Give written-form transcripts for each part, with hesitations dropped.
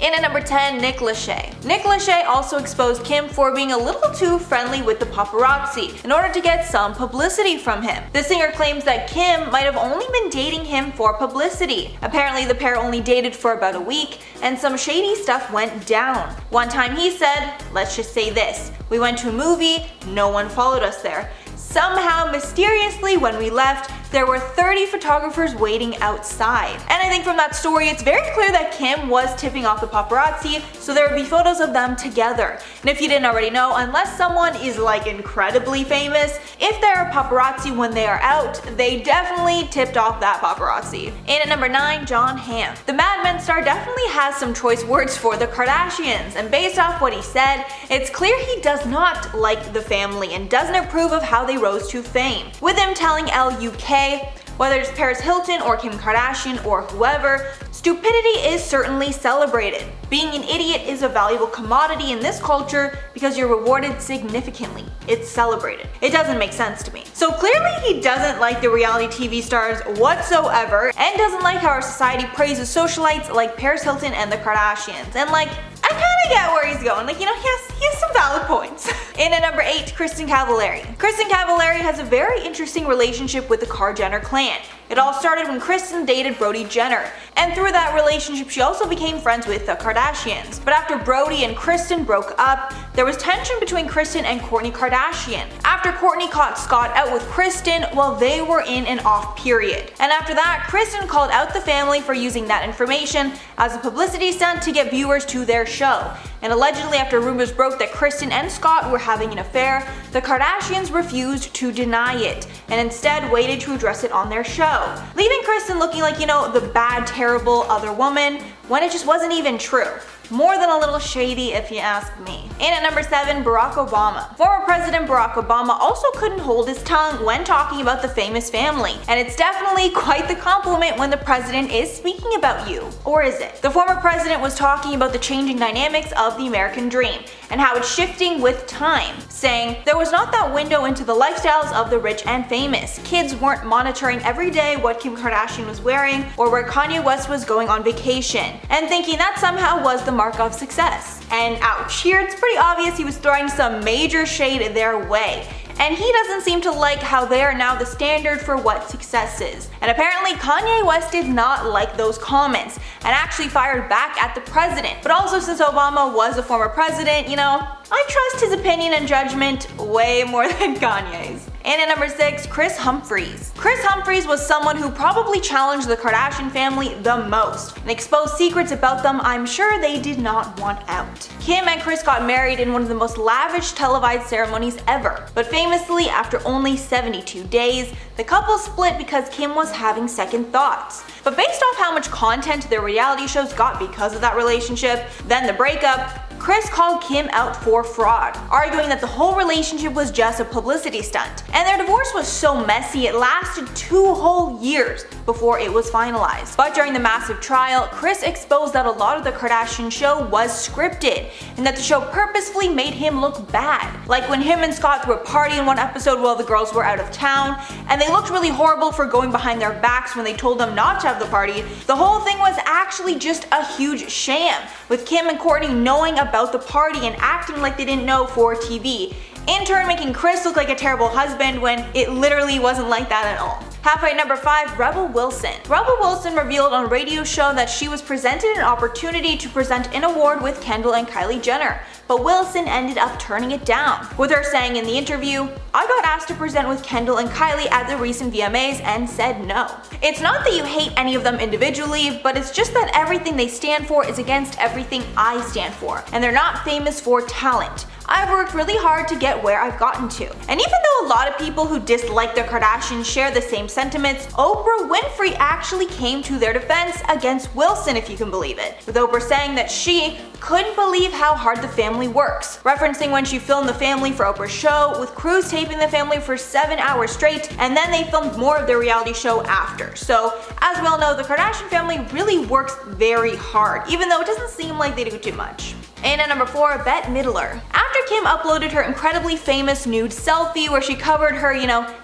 In at number 10, Nick Lachey. Nick Lachey also exposed Kim for being a little too friendly with the paparazzi in order to get some publicity from him. The singer claims that Kim might have only been dating him for publicity. Apparently the pair only dated for about a week, and some shady stuff went down. One time he said, let's just say this, we went to a movie, no one followed us there. Somehow, mysteriously, when we left, there were 30 photographers waiting outside. And I think from that story, it's very clear that Kim was tipping off the paparazzi, so there would be photos of them together. And if you didn't already know, unless someone is like incredibly famous, if they're a paparazzi when they are out, they definitely tipped off that paparazzi. In at number 9, Jon Hamm. The Mad Men star definitely has some choice words for the Kardashians, and based off what he said, it's clear he does not like the family and doesn't approve of how they rose to fame. With him telling LUK, whether it's Paris Hilton or Kim Kardashian or whoever, stupidity is certainly celebrated. Being an idiot is a valuable commodity in this culture because you're rewarded significantly. It's celebrated. It doesn't make sense to me. So clearly he doesn't like the reality TV stars whatsoever and doesn't like how our society praises socialites like Paris Hilton and the Kardashians. And like, I kinda get where he's going. Like, you know, he has some valid points. In at number 8, Kristin Cavallari. Kristin Cavallari has a very interesting relationship with the Jenner clan. It all started when Kristin dated Brody Jenner, and through that relationship she also became friends with the Kardashians. But after Brody and Kristin broke up, there was tension between Kristin and Kourtney Kardashian. After Kourtney caught Scott out with Kristin while they were in an off period. And after that, Kristin called out the family for using that information as a publicity stunt to get viewers to their show. And allegedly, after rumors broke that Kristin and Scott were having an affair, the Kardashians refused to deny it and instead waited to address it on their show, leaving Kristin looking like, you know, the bad, terrible other woman when it just wasn't even true. More than a little shady if you ask me. In at number 7, Barack Obama. Former President Barack Obama also couldn't hold his tongue when talking about the famous family, and it's definitely quite the compliment when the president is speaking about you. Or is it? The former president was talking about the changing dynamics of the American dream and how it's shifting with time, saying there was not that window into the lifestyles of the rich and famous. Kids weren't monitoring every day what Kim Kardashian was wearing or where Kanye West was going on vacation, and thinking that somehow was the mark of success. And ouch, here it's pretty obvious he was throwing some major shade their way. And he doesn't seem to like how they are now the standard for what success is. And apparently Kanye West did not like those comments and actually fired back at the president. But also, since Obama was a former president, you know, I trust his opinion and judgment way more than Kanye's. And at number 6, Kris Humphries. Kris Humphries was someone who probably challenged the Kardashian family the most and exposed secrets about them I'm sure they did not want out. Kim and Kris got married in one of the most lavish televised ceremonies ever, but famously, after only 72 days, the couple split because Kim was having second thoughts. But based off how much content their reality shows got because of that relationship, then the breakup, Kris called Kim out for fraud, arguing that the whole relationship was just a publicity stunt. And their divorce was so messy it lasted 2 whole years before it was finalized. But during the massive trial, Kris exposed that a lot of the Kardashian show was scripted, and that the show purposefully made him look bad. Like when him and Scott threw a party in one episode while the girls were out of town, and they looked really horrible for going behind their backs when they told them not to have the party. The whole thing was actually just a huge sham, with Kim and Kourtney knowing about the party and acting like they didn't know for TV, in turn making Kris look like a terrible husband when it literally wasn't like that at all. Halfway at number 5, Rebel Wilson. Rebel Wilson revealed on a radio show that she was presented an opportunity to present an award with Kendall and Kylie Jenner, but Wilson ended up turning it down, with her saying in the interview, "I got asked to present with Kendall and Kylie at the recent VMAs and said no. It's not that you hate any of them individually, but it's just that everything they stand for is against everything I stand for, and they're not famous for talent. I've worked really hard to get where I've gotten to." And even though a lot of people who dislike the Kardashians share the same sentiments, Oprah Winfrey actually came to their defense against Wilson, if you can believe it, with Oprah saying that she couldn't believe how hard the family works, referencing when she filmed the family for Oprah's show, with crews taping the family for 7 hours straight, and then they filmed more of their reality show after. So, as we all know, the Kardashian family really works very hard, even though it doesn't seem like they do too much. And at number 4, Bette Midler. After Kim uploaded her incredibly famous nude selfie where she covered her,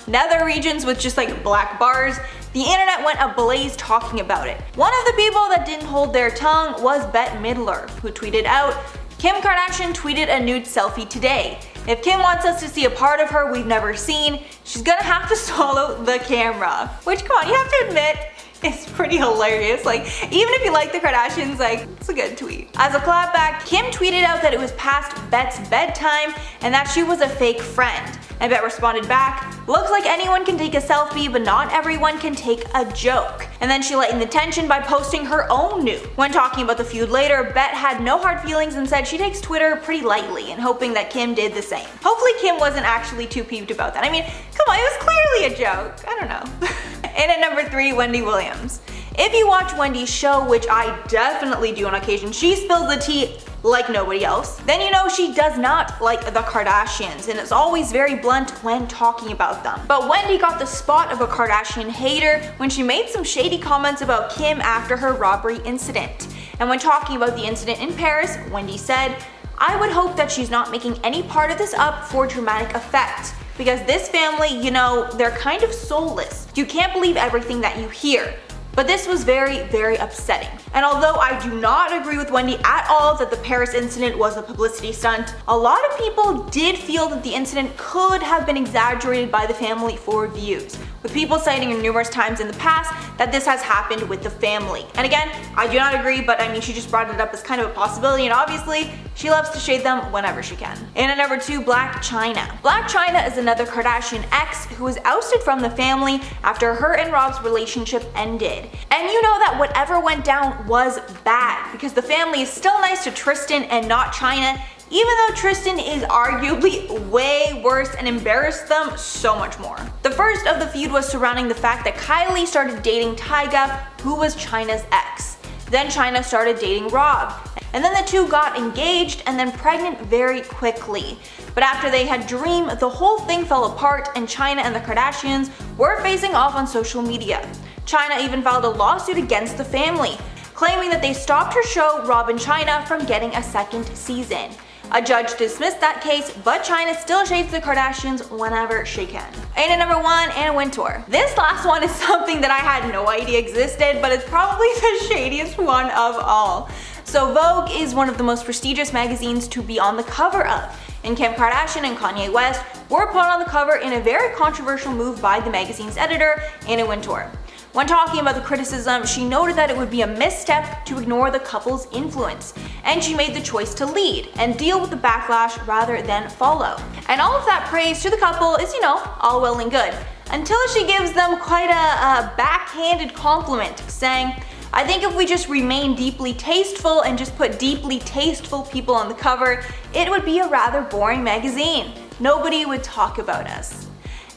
nether regions with just like black bars, The internet went ablaze talking about it. One of the people that didn't hold their tongue was Bette Midler, who tweeted out, "Kim Kardashian tweeted a nude selfie today. If Kim wants us to see a part of her we've never seen, she's gonna have to swallow the camera." Which, come on, you have to admit, it's pretty hilarious. Like, even if you like the Kardashians, like, it's a good tweet. As a clapback, Kim tweeted out that it was past Bette's bedtime and that she was a fake friend. And Bette responded back, "Looks like anyone can take a selfie, but not everyone can take a joke." And then she lightened the tension by posting her own nude. When talking about the feud later, Bette had no hard feelings and said she takes Twitter pretty lightly and hoping that Kim did the same. Hopefully Kim wasn't actually too peeved about that. I mean, come on, it was clearly a joke. I don't know. And at number 3, Wendy Williams. If you watch Wendy's show, which I definitely do on occasion, she spills the tea like nobody else, then you know she does not like the Kardashians and is always very blunt when talking about them. But Wendy got the spot of a Kardashian hater when she made some shady comments about Kim after her robbery incident. And when talking about the incident in Paris, Wendy said, "I would hope that she's not making any part of this up for dramatic effect. Because this family, you know, they're kind of soulless. You can't believe everything that you hear. But this was very, very upsetting." And although I do not agree with Wendy at all that the Paris incident was a publicity stunt, a lot of people did feel that the incident could have been exaggerated by the family for views, with people citing numerous times in the past that this has happened with the family. And again, I do not agree, but I mean, she just brought it up as kind of a possibility, and obviously, she loves to shade them whenever she can. And at number 2, Blac Chyna. Blac Chyna is another Kardashian ex who was ousted from the family after her and Rob's relationship ended. And you know that whatever went down was bad, because the family is still nice to Tristan and not Chyna, even though Tristan is arguably way worse and embarrassed them so much more. The first of the feud was surrounding the fact that Kylie started dating Tyga, who was Chyna's ex. Then Chyna started dating Rob. And then the two got engaged and then pregnant very quickly. But after they had Dream, the whole thing fell apart and Chyna and the Kardashians were facing off on social media. Chyna even filed a lawsuit against the family, claiming that they stopped her show Rob and Chyna from getting a second season. A judge dismissed that case, but Chyna still shades the Kardashians whenever she can. And at number 1, Anna Wintour. This last one is something that I had no idea existed, but it's probably the shadiest one of all. So Vogue is one of the most prestigious magazines to be on the cover of, and Kim Kardashian and Kanye West were put on the cover in a very controversial move by the magazine's editor, Anna Wintour. When talking about the criticism, she noted that it would be a misstep to ignore the couple's influence, and she made the choice to lead and deal with the backlash rather than follow. And all of that praise to the couple is, you know, all well and good, until she gives them quite a backhanded compliment, saying, "I think if we just remain deeply tasteful and just put deeply tasteful people on the cover, it would be a rather boring magazine. Nobody would talk about us."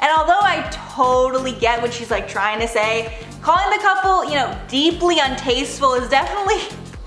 And although I totally get what she's like trying to say, calling the couple, you know, deeply untasteful is definitely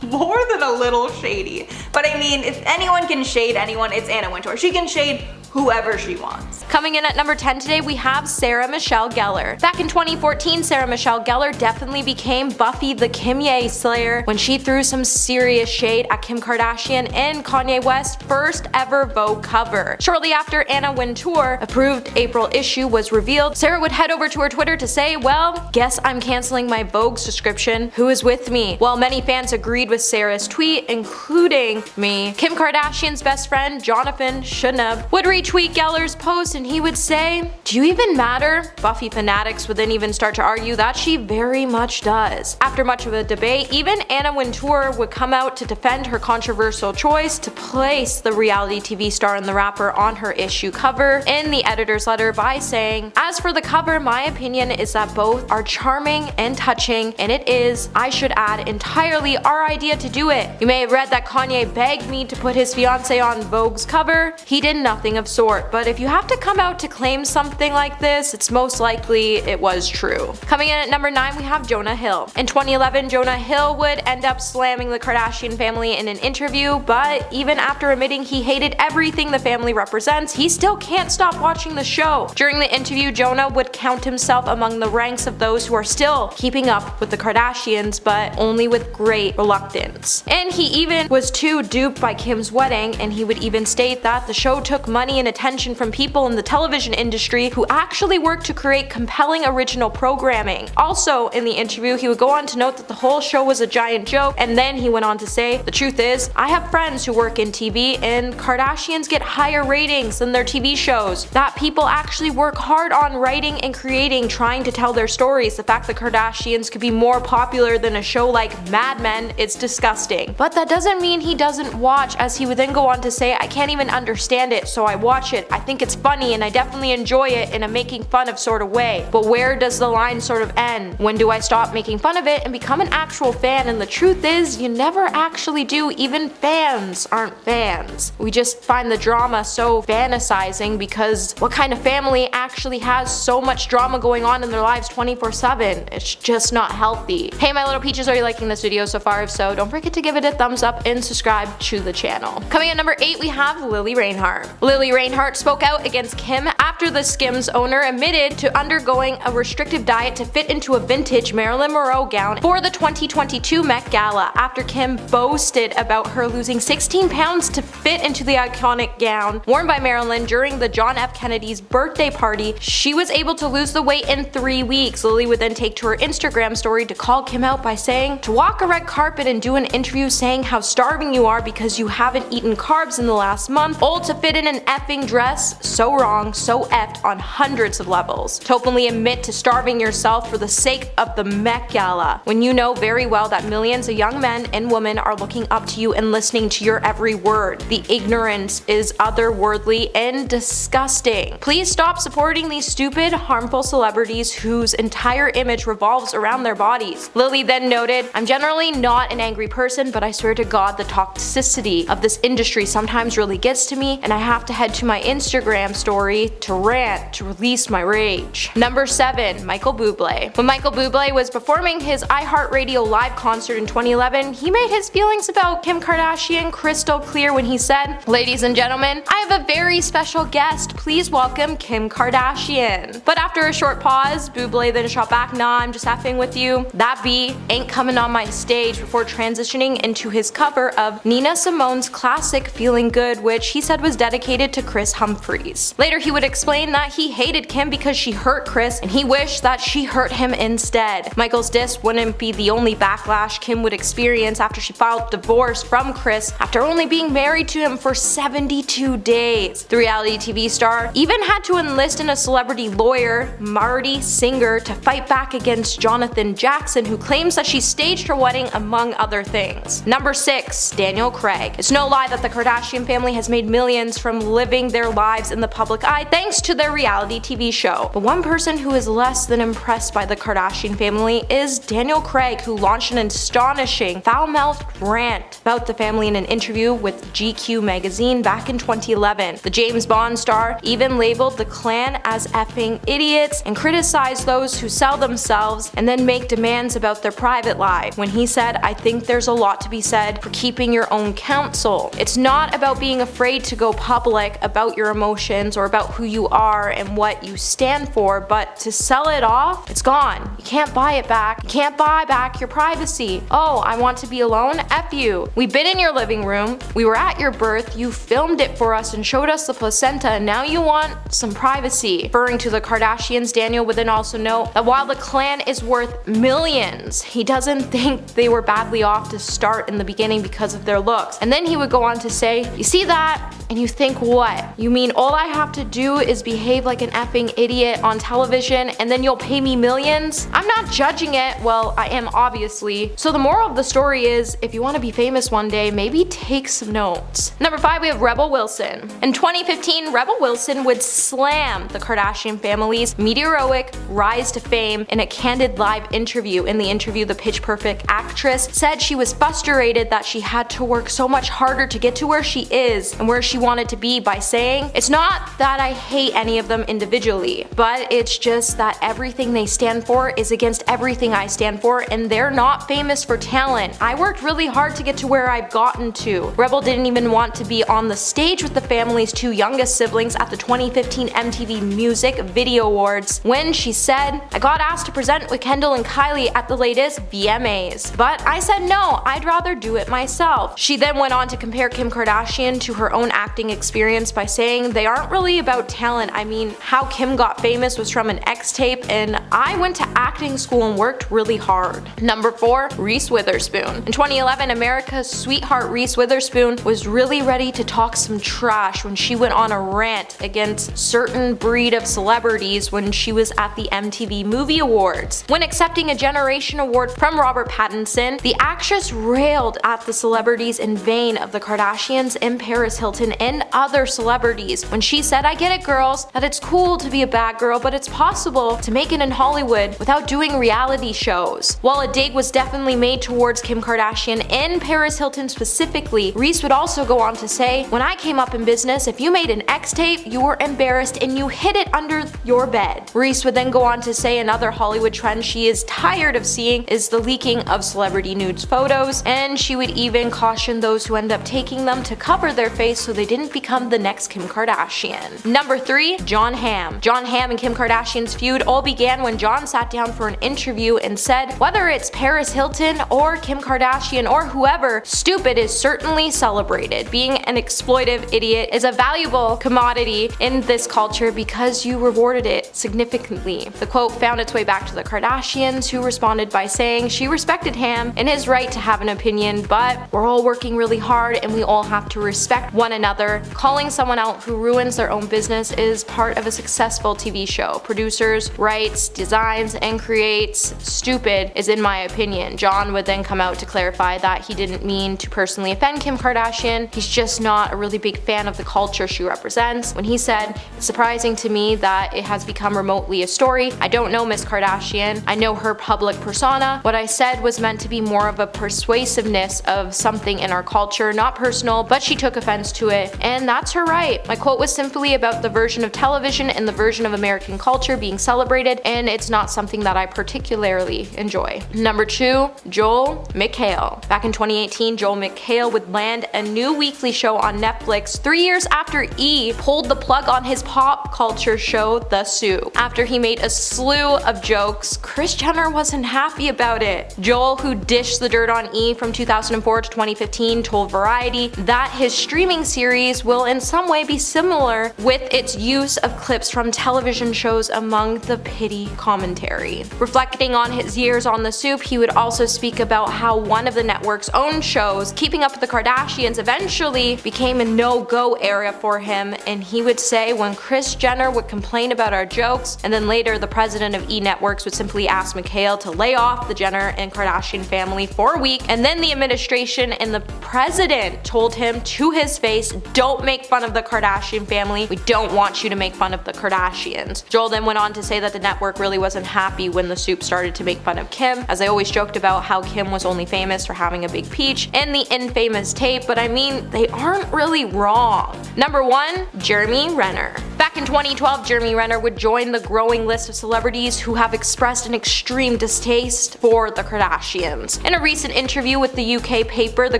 more than a little shady. But I mean, if anyone can shade anyone, it's Anna Wintour. She can shade whoever she wants. Coming in at number 10 today, we have Sarah Michelle Gellar. Back in 2014, Sarah Michelle Gellar definitely became Buffy the Kimye Slayer when she threw some serious shade at Kim Kardashian and Kanye West's first ever Vogue cover. Shortly after Anna Wintour approved April issue was revealed, Sarah would head over to her Twitter to say, "Well, guess I'm canceling my Vogue subscription. Who is with me?" While many fans agreed with Sarah's tweet, including me, Kim Kardashian's best friend, Jonathan Schunab, would retweet Gellar's post and he would say, "Do you even matter?" Buffy fanatics would then even start to argue that she very much does. After much of a debate, even Anna Wintour would come out to defend her controversial choice to place the reality TV star and the rapper on her issue cover in the editor's letter by saying, "As for the cover, my opinion is that both are charming and touching, and it is, I should add, entirely our idea to do it. You may have read that Kanye begged me to put his fiancée on Vogue's cover. He did nothing of sort, but if you have to come out to claim something like this, it's most likely it was true." Coming in at number 9, we have Jonah Hill. In 2011, Jonah Hill would end up slamming the Kardashian family in an interview, but even after admitting he hated everything the family represents, he still can't stop watching the show. During the interview, Jonah would count himself among the ranks of those who are still keeping up with the Kardashians, but only with great reluctance. And he even was too duped by Kim's wedding, and he would even state that the show took money money and attention from people in the television industry who actually work to create compelling original programming. Also, in the interview, he would go on to note that the whole show was a giant joke, and then he went on to say, "The truth is, I have friends who work in TV, and Kardashians get higher ratings than their TV shows. That people actually work hard on writing and creating, trying to tell their stories. The fact that Kardashians could be more popular than a show like Mad Men is disgusting." But that doesn't mean he doesn't watch, as he would then go on to say, "I can't even understand it, so I watch it. I think it's funny and I definitely enjoy it in a making fun of sort of way. But where does the line sort of end? When do I stop making fun of it and become an actual fan?" And the truth is, you never actually do. Even fans aren't fans. We just find the drama so fantasizing, because what kind of family actually has so much drama going on in their lives 24/7? It's just not healthy. Hey my little peaches, are you liking this video so far? If so, don't forget to give it a thumbs up and subscribe to the channel. Coming at number 8, we have Lily Reinhart. Lily Reinhart spoke out against Kim after the Skims owner admitted to undergoing a restrictive diet to fit into a vintage Marilyn Monroe gown for the 2022 Met Gala, after Kim boasted about her losing 16 pounds to fit into the iconic gown worn by Marilyn during the John F. Kennedy's birthday party. She was able to lose the weight in 3 weeks. Lily would then take to her Instagram story to call Kim out by saying, "To walk a red carpet and do an interview saying how starving you are because you haven't eaten carbs in the last month, all to fit in an effing dress, so wrong, so effed on hundreds of levels. To openly admit to starving yourself for the sake of the Met Gala, when you know very well that millions of young men and women are looking up to you and listening to your every word. The ignorance is otherworldly and disgusting. Please stop supporting these stupid, harmful celebrities whose entire image revolves around their bodies." Lily then noted, "I'm generally not an angry person, but I swear to God the toxicity of this industry sometimes really gets to me, and I have to head to my Instagram story to rant, to release my rage." Number 7, Michael Bublé. When Michael Bublé was performing his iHeartRadio live concert in 2011, he made his feelings about Kim Kardashian crystal clear when he said, "Ladies and gentlemen, I have a very special guest. Please welcome Kim Kardashian." But after a short pause, Bublé then shot back, "Nah, I'm just effing with you. That B ain't coming on my stage," before transitioning into his cover of Nina Simone's classic Feeling Good, which he said was dedicated to Chris Humphries. Later he would explain that he hated Kim because she hurt Chris and he wished that she hurt him instead. Michael's diss wouldn't be the only backlash Kim would experience after she filed divorce from Chris after only being married to him for 72 days. The reality TV star even had to enlist in a celebrity lawyer, Marty Singer, to fight back against Jonathan Jackson, who claims that she staged her wedding, among other things. Number 6, Daniel Craig. It's no lie that the Kardashian family has made millions from living their lives in the public eye thanks to their reality TV show. But one person who is less than impressed by the Kardashian family is Daniel Craig, who launched an astonishing, foul-mouthed rant about the family in an interview with GQ magazine back in 2011. The James Bond star even labeled the clan as effing idiots and criticized those who sell themselves and then make demands about their private life, when he said, "I think there's a lot to be said for keeping your own counsel. It's not about being afraid to go public about your emotions or about who you are and what you stand for, but to sell it off, it's gone. You can't buy it back. You can't buy back your privacy. Oh, I want to be alone? F you. We've been in your living room. We were at your birth. You filmed it for us and showed us the placenta, and now you want some privacy." Referring to the Kardashians, Daniel would then also note that while the clan is worth millions, he doesn't think they were badly off to start in the beginning because of their looks. And then he would go on to say, "You see that? And you think what? You mean all I have to do is behave like an effing idiot on television and then you'll pay me millions? I'm not judging it. Well, I am obviously. So the moral of the story is, if you want to be famous one day, maybe take some notes." Number 5, we have Rebel Wilson. In 2015, Rebel Wilson would slam the Kardashian family's meteoric rise to fame in a candid live interview. In the interview, the Pitch Perfect actress said she was frustrated that she had to work so much harder to get to where she is and where she wanted to be, by saying, "It's not that I hate any of them individually, but it's just that everything they stand for is against everything I stand for, and they're not famous for talent. I worked really hard to get to where I've gotten to." Rebel didn't even want to be on the stage with the family's 2 youngest siblings at the 2015 MTV Music Video Awards, when she said, "I got asked to present with Kendall and Kylie at the latest VMAs, but I said no, I'd rather do it myself." She then went on to compare Kim Kardashian to her own acting experience by saying they aren't really about talent. I mean, how Kim got famous was from an X tape, and I went to acting school and worked really hard. Number 4, Reese Witherspoon. In 2011, America's sweetheart Reese Witherspoon was really ready to talk some trash when she went on a rant against certain breed of celebrities when she was at the MTV Movie Awards. When accepting a Generation Award from Robert Pattinson, the actress railed at the celebrities in vain of the Kardashians and Paris Hilton and other celebrities when she said, "I get it, girls, that it's cool to be a bad girl, but it's possible to make it in Hollywood without doing reality shows." While a dig was definitely made towards Kim Kardashian and Paris Hilton specifically, Reese would also go on to say, "When I came up in business, if you made an X tape, you were embarrassed and you hid it under your bed." Reese would then go on to say another Hollywood trend she is tired of seeing is the leaking of celebrity nudes photos, and she would even caution those who end up taking them to cover their face so they didn't become the next Kim Kardashian. Number 3, Jon Hamm. Jon Hamm and Kim Kardashian's feud all began when Jon sat down for an interview and said, "Whether it's Paris Hilton or Kim Kardashian or whoever, stupid is certainly celebrated. Being an exploitive idiot is a valuable commodity in this culture because you rewarded it significantly." The quote found its way back to the Kardashians, who responded by saying she respected Hamm and his right to have an opinion, but we're all working really hard and we all have to respect one another. Calling someone out who ruins their own business is part of a successful TV show. Producers, writes, designs, and creates. Stupid is in my opinion. Jon would then come out to clarify that he didn't mean to personally offend Kim Kardashian. He's just not a really big fan of the culture she represents. When he said, "It's surprising to me that it has become remotely a story. I don't know Miss Kardashian. I know her public persona. What I said was meant to be more of a persuasiveness of something in our culture, not personal, but she took offense to it, and that's her right. My quote was simply about the version of television and the version of American culture being celebrated, and it's not something that I particularly enjoy." Number 2, Joel McHale. Back in 2018, Joel McHale would land a new weekly show on Netflix 3 years after E! Pulled the plug on his pop culture show, The Soup. After he made a slew of jokes, Kris Jenner wasn't happy about it. Joel, who dished the dirt on E! From 2004 to 2015, told Variety that his streaming series will in some way be similar with its use of clips from television shows among the pity commentary. Reflecting on his years on The Soup, he would also speak about how one of the network's own shows, Keeping Up with the Kardashians, eventually became a no-go area for him, and he would say when Kris Jenner would complain about our jokes, and then later the president of E! Networks would simply ask McHale to lay off the Jenner and Kardashian family for a week, and then the administration and the president told him to his face, "Don't make fun of the Kardashian family. We don't want you to make fun of the Kardashians." Joel then went on to say that the network really wasn't happy when The Soup started to make fun of Kim, as they always joked about how Kim was only famous for having a big peach and the infamous tape, but I mean, they aren't really wrong. Number 1, Jeremy Renner. Back in 2012, Jeremy Renner would join the growing list of celebrities who have expressed an extreme distaste for the Kardashians. In a recent interview with the UK paper The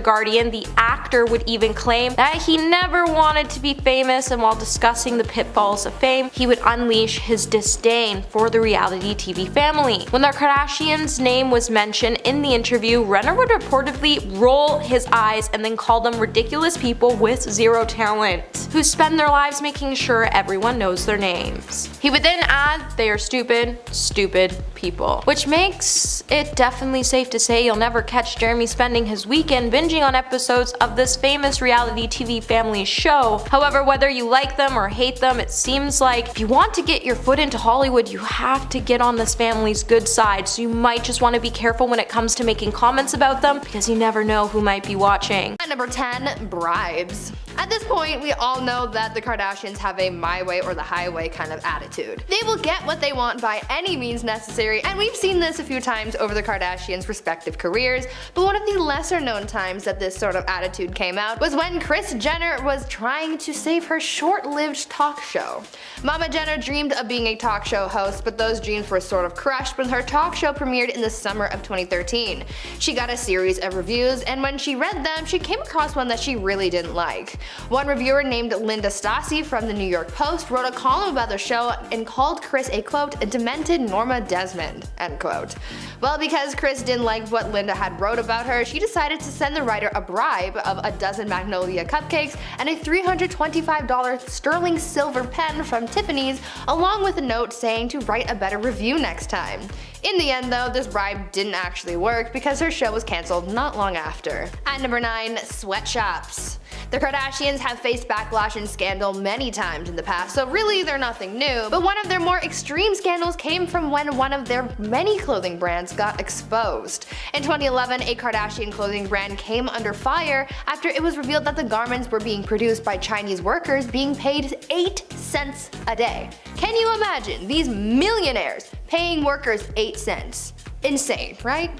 Guardian, the actor would even claim that he never wanted to be famous, and while discussing the pitfalls of fame, he would unleash his disdain for the reality TV family. When the Kardashians' name was mentioned in the interview, Renner would reportedly roll his eyes and then call them ridiculous people with zero talent, who spend their lives making sure everyone knows their names. He would then add, "They are stupid, stupid people," which makes it definitely safe to say you'll never catch Jeremy spending his weekend binging on episodes of this famous reality TV family show. However, whether you like them or hate them, it seems like if you want to get your foot into Hollywood, you have to get on this family's good side, so you might just want to be careful when it comes to making comments about them, because you never know who might be watching. At number 10, bribes. At this point, we all know that the Kardashians have a my way or the highway kind of attitude. They will get what they want by any means necessary, and we've seen this a few times over the Kardashians' respective careers, but one of the lesser known times that this sort of attitude came out was when Kris Jenner was trying to save her short-lived talk show. Mama Jenner dreamed of being a talk show host, but those dreams were sort of crushed when her talk show premiered in the summer of 2013. She got a series of reviews, and when she read them, she came across one that she really didn't like. One reviewer named Linda Stassi from the New York Post Post wrote a column about the show and called Kris a quote, "a demented Norma Desmond," end quote. Well, because Kris didn't like what Linda had wrote about her, she decided to send the writer a bribe of a dozen Magnolia cupcakes and a $325 sterling silver pen from Tiffany's, along with a note saying to write a better review next time. In the end though, this bribe didn't actually work because her show was cancelled not long after. At number 9, sweatshops. The Kardashians have faced backlash and scandal many times in the past, so really they're nothing new, but one of their more extreme scandals came from when one of their many clothing brands got exposed. In 2011, a Kardashian clothing brand came under fire after it was revealed that the garments were being produced by Chinese workers being paid 8 cents a day. Can you imagine these millionaires paying workers 8 cents? Insane, right?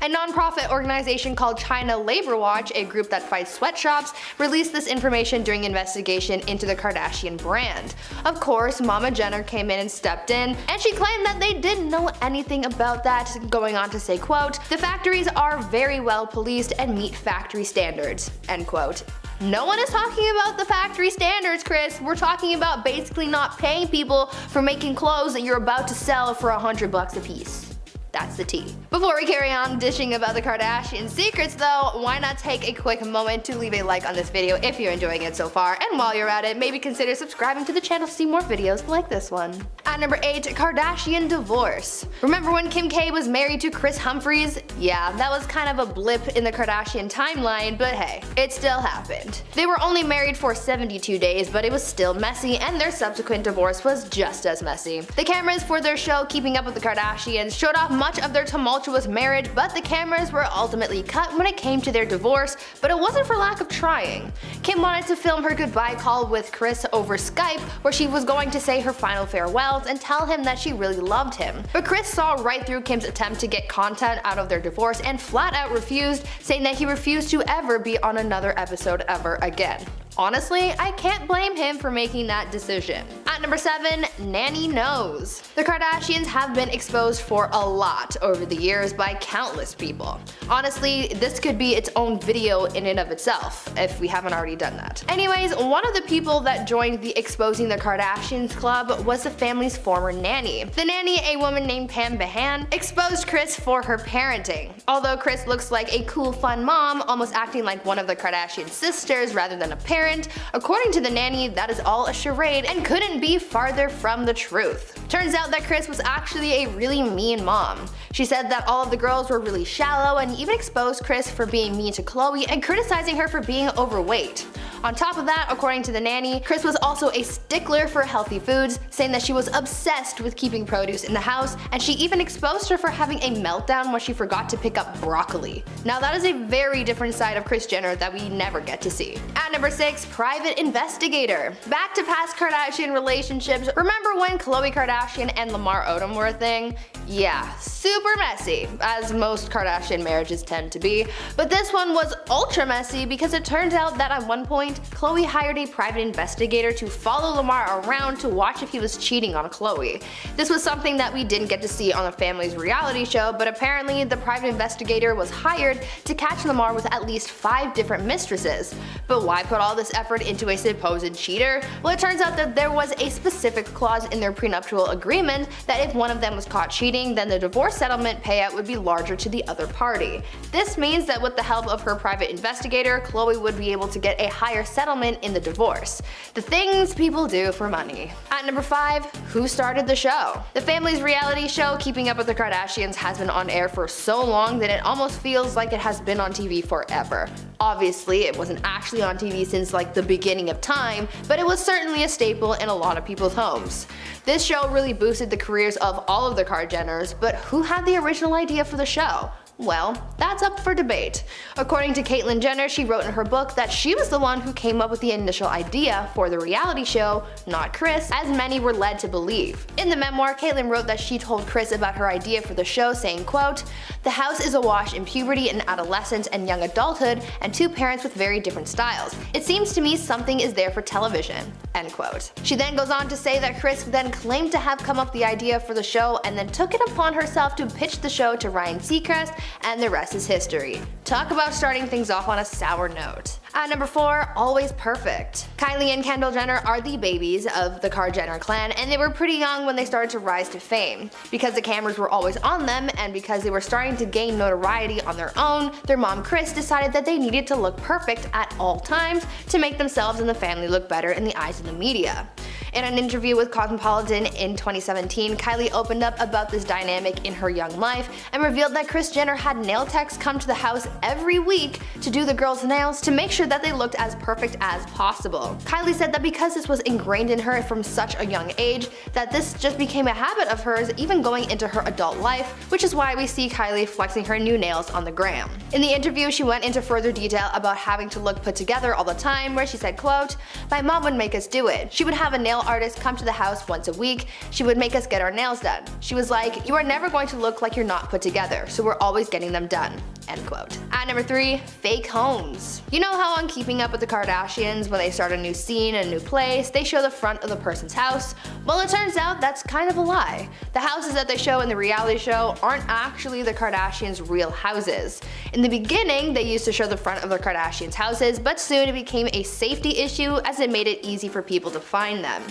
A non-profit organization called China Labor Watch, a group that fights sweatshops, released this information during investigation into the Kardashian brand. Of course, Mama Jenner came in and stepped in, and she claimed that they didn't know anything about that, going on to say, quote, "The factories are very well policed and meet factory standards," end quote. No one is talking about the factory standards, Kris. We're talking about basically not paying people for making clothes that you're about to sell for $100 a piece. That's the tea. Before we carry on dishing about the Kardashian secrets though, why not take a quick moment to leave a like on this video if you're enjoying it so far, and while you're at it, maybe consider subscribing to the channel to see more videos like this one. At number 8, Kardashian divorce. Remember when Kim K was married to Kris Humphries? Yeah, that was kind of a blip in the Kardashian timeline, but hey, it still happened. They were only married for 72 days, but it was still messy, and their subsequent divorce was just as messy. The cameras for their show Keeping Up with the Kardashians showed off much of their tumultuous marriage, but the cameras were ultimately cut when it came to their divorce, but it wasn't for lack of trying. Kim wanted to film her goodbye call with Kris over Skype, where she was going to say her final farewells and tell him that she really loved him. But Kris saw right through Kim's attempt to get content out of their divorce and flat out refused, saying that he refused to ever be on another episode ever again. Honestly, I can't blame him for making that decision. At number 7, Nanny Knows. The Kardashians have been exposed for a lot over the years by countless people. Honestly, this could be its own video in and of itself, if we haven't already done that. Anyways, one of the people that joined the Exposing the Kardashians club was the family's former nanny. The nanny, a woman named Pam Behan, exposed Kris for her parenting. Although Kris looks like a cool, fun mom, almost acting like one of the Kardashian sisters rather than a parent, according to the nanny, that is all a charade and couldn't be farther from the truth. Turns out that Kris was actually a really mean mom. She said that all of the girls were really shallow and even exposed Kris for being mean to Khloe and criticizing her for being overweight. On top of that, according to the nanny, Kris was also a stickler for healthy foods, saying that she was obsessed with keeping produce in the house, and she even exposed her for having a meltdown when she forgot to pick up broccoli. Now that is a very different side of Kris Jenner that we never get to see. At number 6, private investigator. Back to past Kardashian relationships, remember when Khloe Kardashian and Lamar Odom were a thing? Yeah, super messy, as most Kardashian marriages tend to be, but this one was ultra messy because it turns out that at one point, Khloe hired a private investigator to follow Lamar around to watch if he was cheating on Khloe. This was something that we didn't get to see on the family's reality show, but apparently the private investigator was hired to catch Lamar with at least 5 different mistresses. But why put all this effort into a supposed cheater? Well, it turns out that there was a specific clause in their prenuptial agreement that if one of them was caught cheating, then the divorce settlement payout would be larger to the other party. This means that with the help of her private investigator, Khloe would be able to get a higher settlement in the divorce. The things people do for money. At number 5, who started the show? The family's reality show Keeping Up with the Kardashians has been on air for so long that it almost feels like it has been on TV forever. Obviously, it wasn't actually on TV since like the beginning of time, but it was certainly a staple in a lot of people's homes. This show really boosted the careers of all of the Kardashians, but who had the original idea for the show? Well, that's up for debate. According to Caitlyn Jenner, she wrote in her book that she was the one who came up with the initial idea for the reality show, not Kris, as many were led to believe. In the memoir, Caitlyn wrote that she told Kris about her idea for the show, saying, quote, "The house is awash in puberty and adolescence and young adulthood, and 2 parents with very different styles. It seems to me something is there for television," end quote. She then goes on to say that Kris then claimed to have come up with the idea for the show and then took it upon herself to pitch the show to Ryan Seacrest, and the rest is history. Talk about starting things off on a sour note. At number 4, always perfect. Kylie and Kendall Jenner are the babies of the Kar-Jenner clan, and they were pretty young when they started to rise to fame. Because the cameras were always on them, and because they were starting to gain notoriety on their own, their mom Kris decided that they needed to look perfect at all times to make themselves and the family look better in the eyes of the media. In an interview with Cosmopolitan in 2017, Kylie opened up about this dynamic in her young life and revealed that Kris Jenner had nail techs come to the house every week to do the girls' nails to make sure that they looked as perfect as possible. Kylie said that because this was ingrained in her from such a young age, that this just became a habit of hers even going into her adult life, which is why we see Kylie flexing her new nails on the gram. In the interview, she went into further detail about having to look put together all the time, where she said, quote, "My mom would make us do it. She would have a nail artist come to the house once a week. She would make us get our nails done. She was like, you are never going to look like you're not put together, so we're always getting them done." End quote. At number 3, fake homes. You know how on Keeping Up with the Kardashians, when they start a new scene, a new place, they show the front of the person's house? Well, it turns out that's kind of a lie. The houses that they show in the reality show aren't actually the Kardashians' real houses. In the beginning, they used to show the front of the Kardashians' houses, but soon it became a safety issue as it made it easy for people to find them.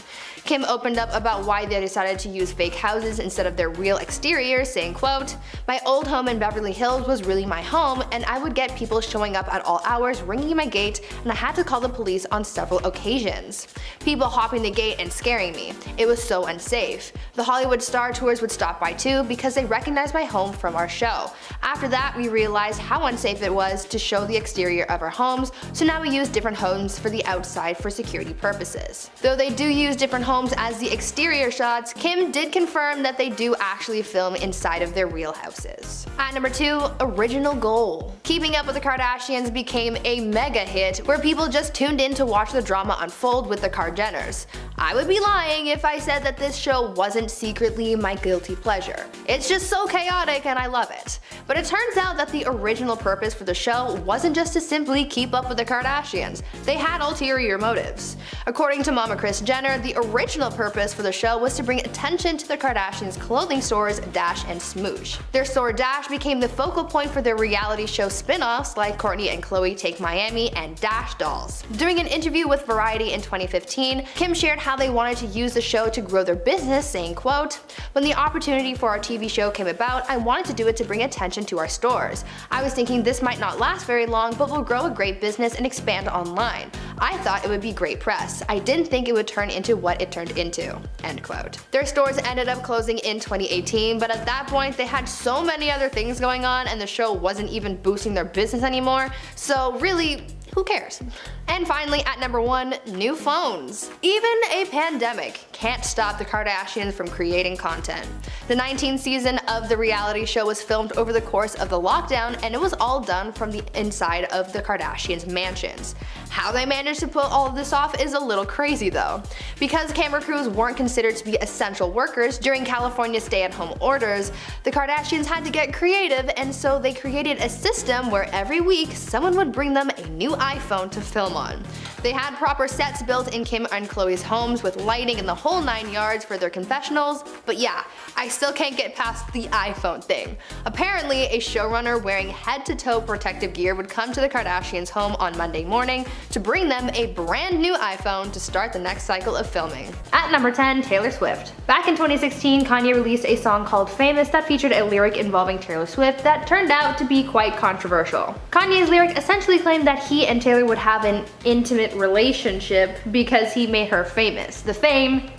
Kim opened up about why they decided to use fake houses instead of their real exteriors, saying, quote, "My old home in Beverly Hills was really my home, and I would get people showing up at all hours ringing my gate, and I had to call the police on several occasions. People hopping the gate and scaring me. It was so unsafe. The Hollywood Star Tours would stop by too because they recognized my home from our show. After that, we realized how unsafe it was to show the exterior of our homes, so now we use different homes for the outside for security purposes." Though they do use different homes as the exterior shots, Kim did confirm that they do actually film inside of their real houses. At number 2, original goal. Keeping Up with the Kardashians became a mega hit where people just tuned in to watch the drama unfold with the Kar-Jenners. I would be lying if I said that this show wasn't secretly my guilty pleasure. It's just so chaotic and I love it. But it turns out that the original purpose for the show wasn't just to simply keep up with the Kardashians. They had ulterior motives. According to Mama Kris Jenner, the original purpose for the show was to bring attention to the Kardashians' clothing stores Dash and Smoosh. Their store Dash became the focal point for their reality show spin-offs like Kourtney and Khloe Take Miami and Dash Dolls. During an interview with Variety in 2015, Kim shared how they wanted to use the show to grow their business, saying, quote, "When the opportunity for our TV show came about, I wanted to do it to bring attention to our stores. I was thinking this might not last very long, but will grow a great business and expand online. I thought it would be great press. I didn't think it would turn into what it turned into." End quote. Their stores ended up closing in 2018, but at that point they had so many other things going on and the show wasn't even boosting their business anymore, so really, who cares? And finally, at number 1, new phones. Even a pandemic can't stop the Kardashians from creating content. The 19th season of the reality show was filmed over the course of the lockdown, and it was all done from the inside of the Kardashians' mansions. How they managed to pull all of this off is a little crazy though. Because camera crews weren't considered to be essential workers during California's stay-at-home orders, the Kardashians had to get creative, and so they created a system where every week someone would bring them a new iPhone to film on. They had proper sets built in Kim and Khloe's homes with lighting and the whole 9 yards for their confessionals, but yeah, I still can't get past the iPhone thing. Apparently, a showrunner wearing head-to-toe protective gear would come to the Kardashians' home on Monday morning to bring them a brand new iPhone to start the next cycle of filming. At number 10, Taylor Swift. Back in 2016, Kanye released a song called Famous that featured a lyric involving Taylor Swift that turned out to be quite controversial. Kanye's lyric essentially claimed that he and Taylor would have an intimate relationship because he made her famous. The fame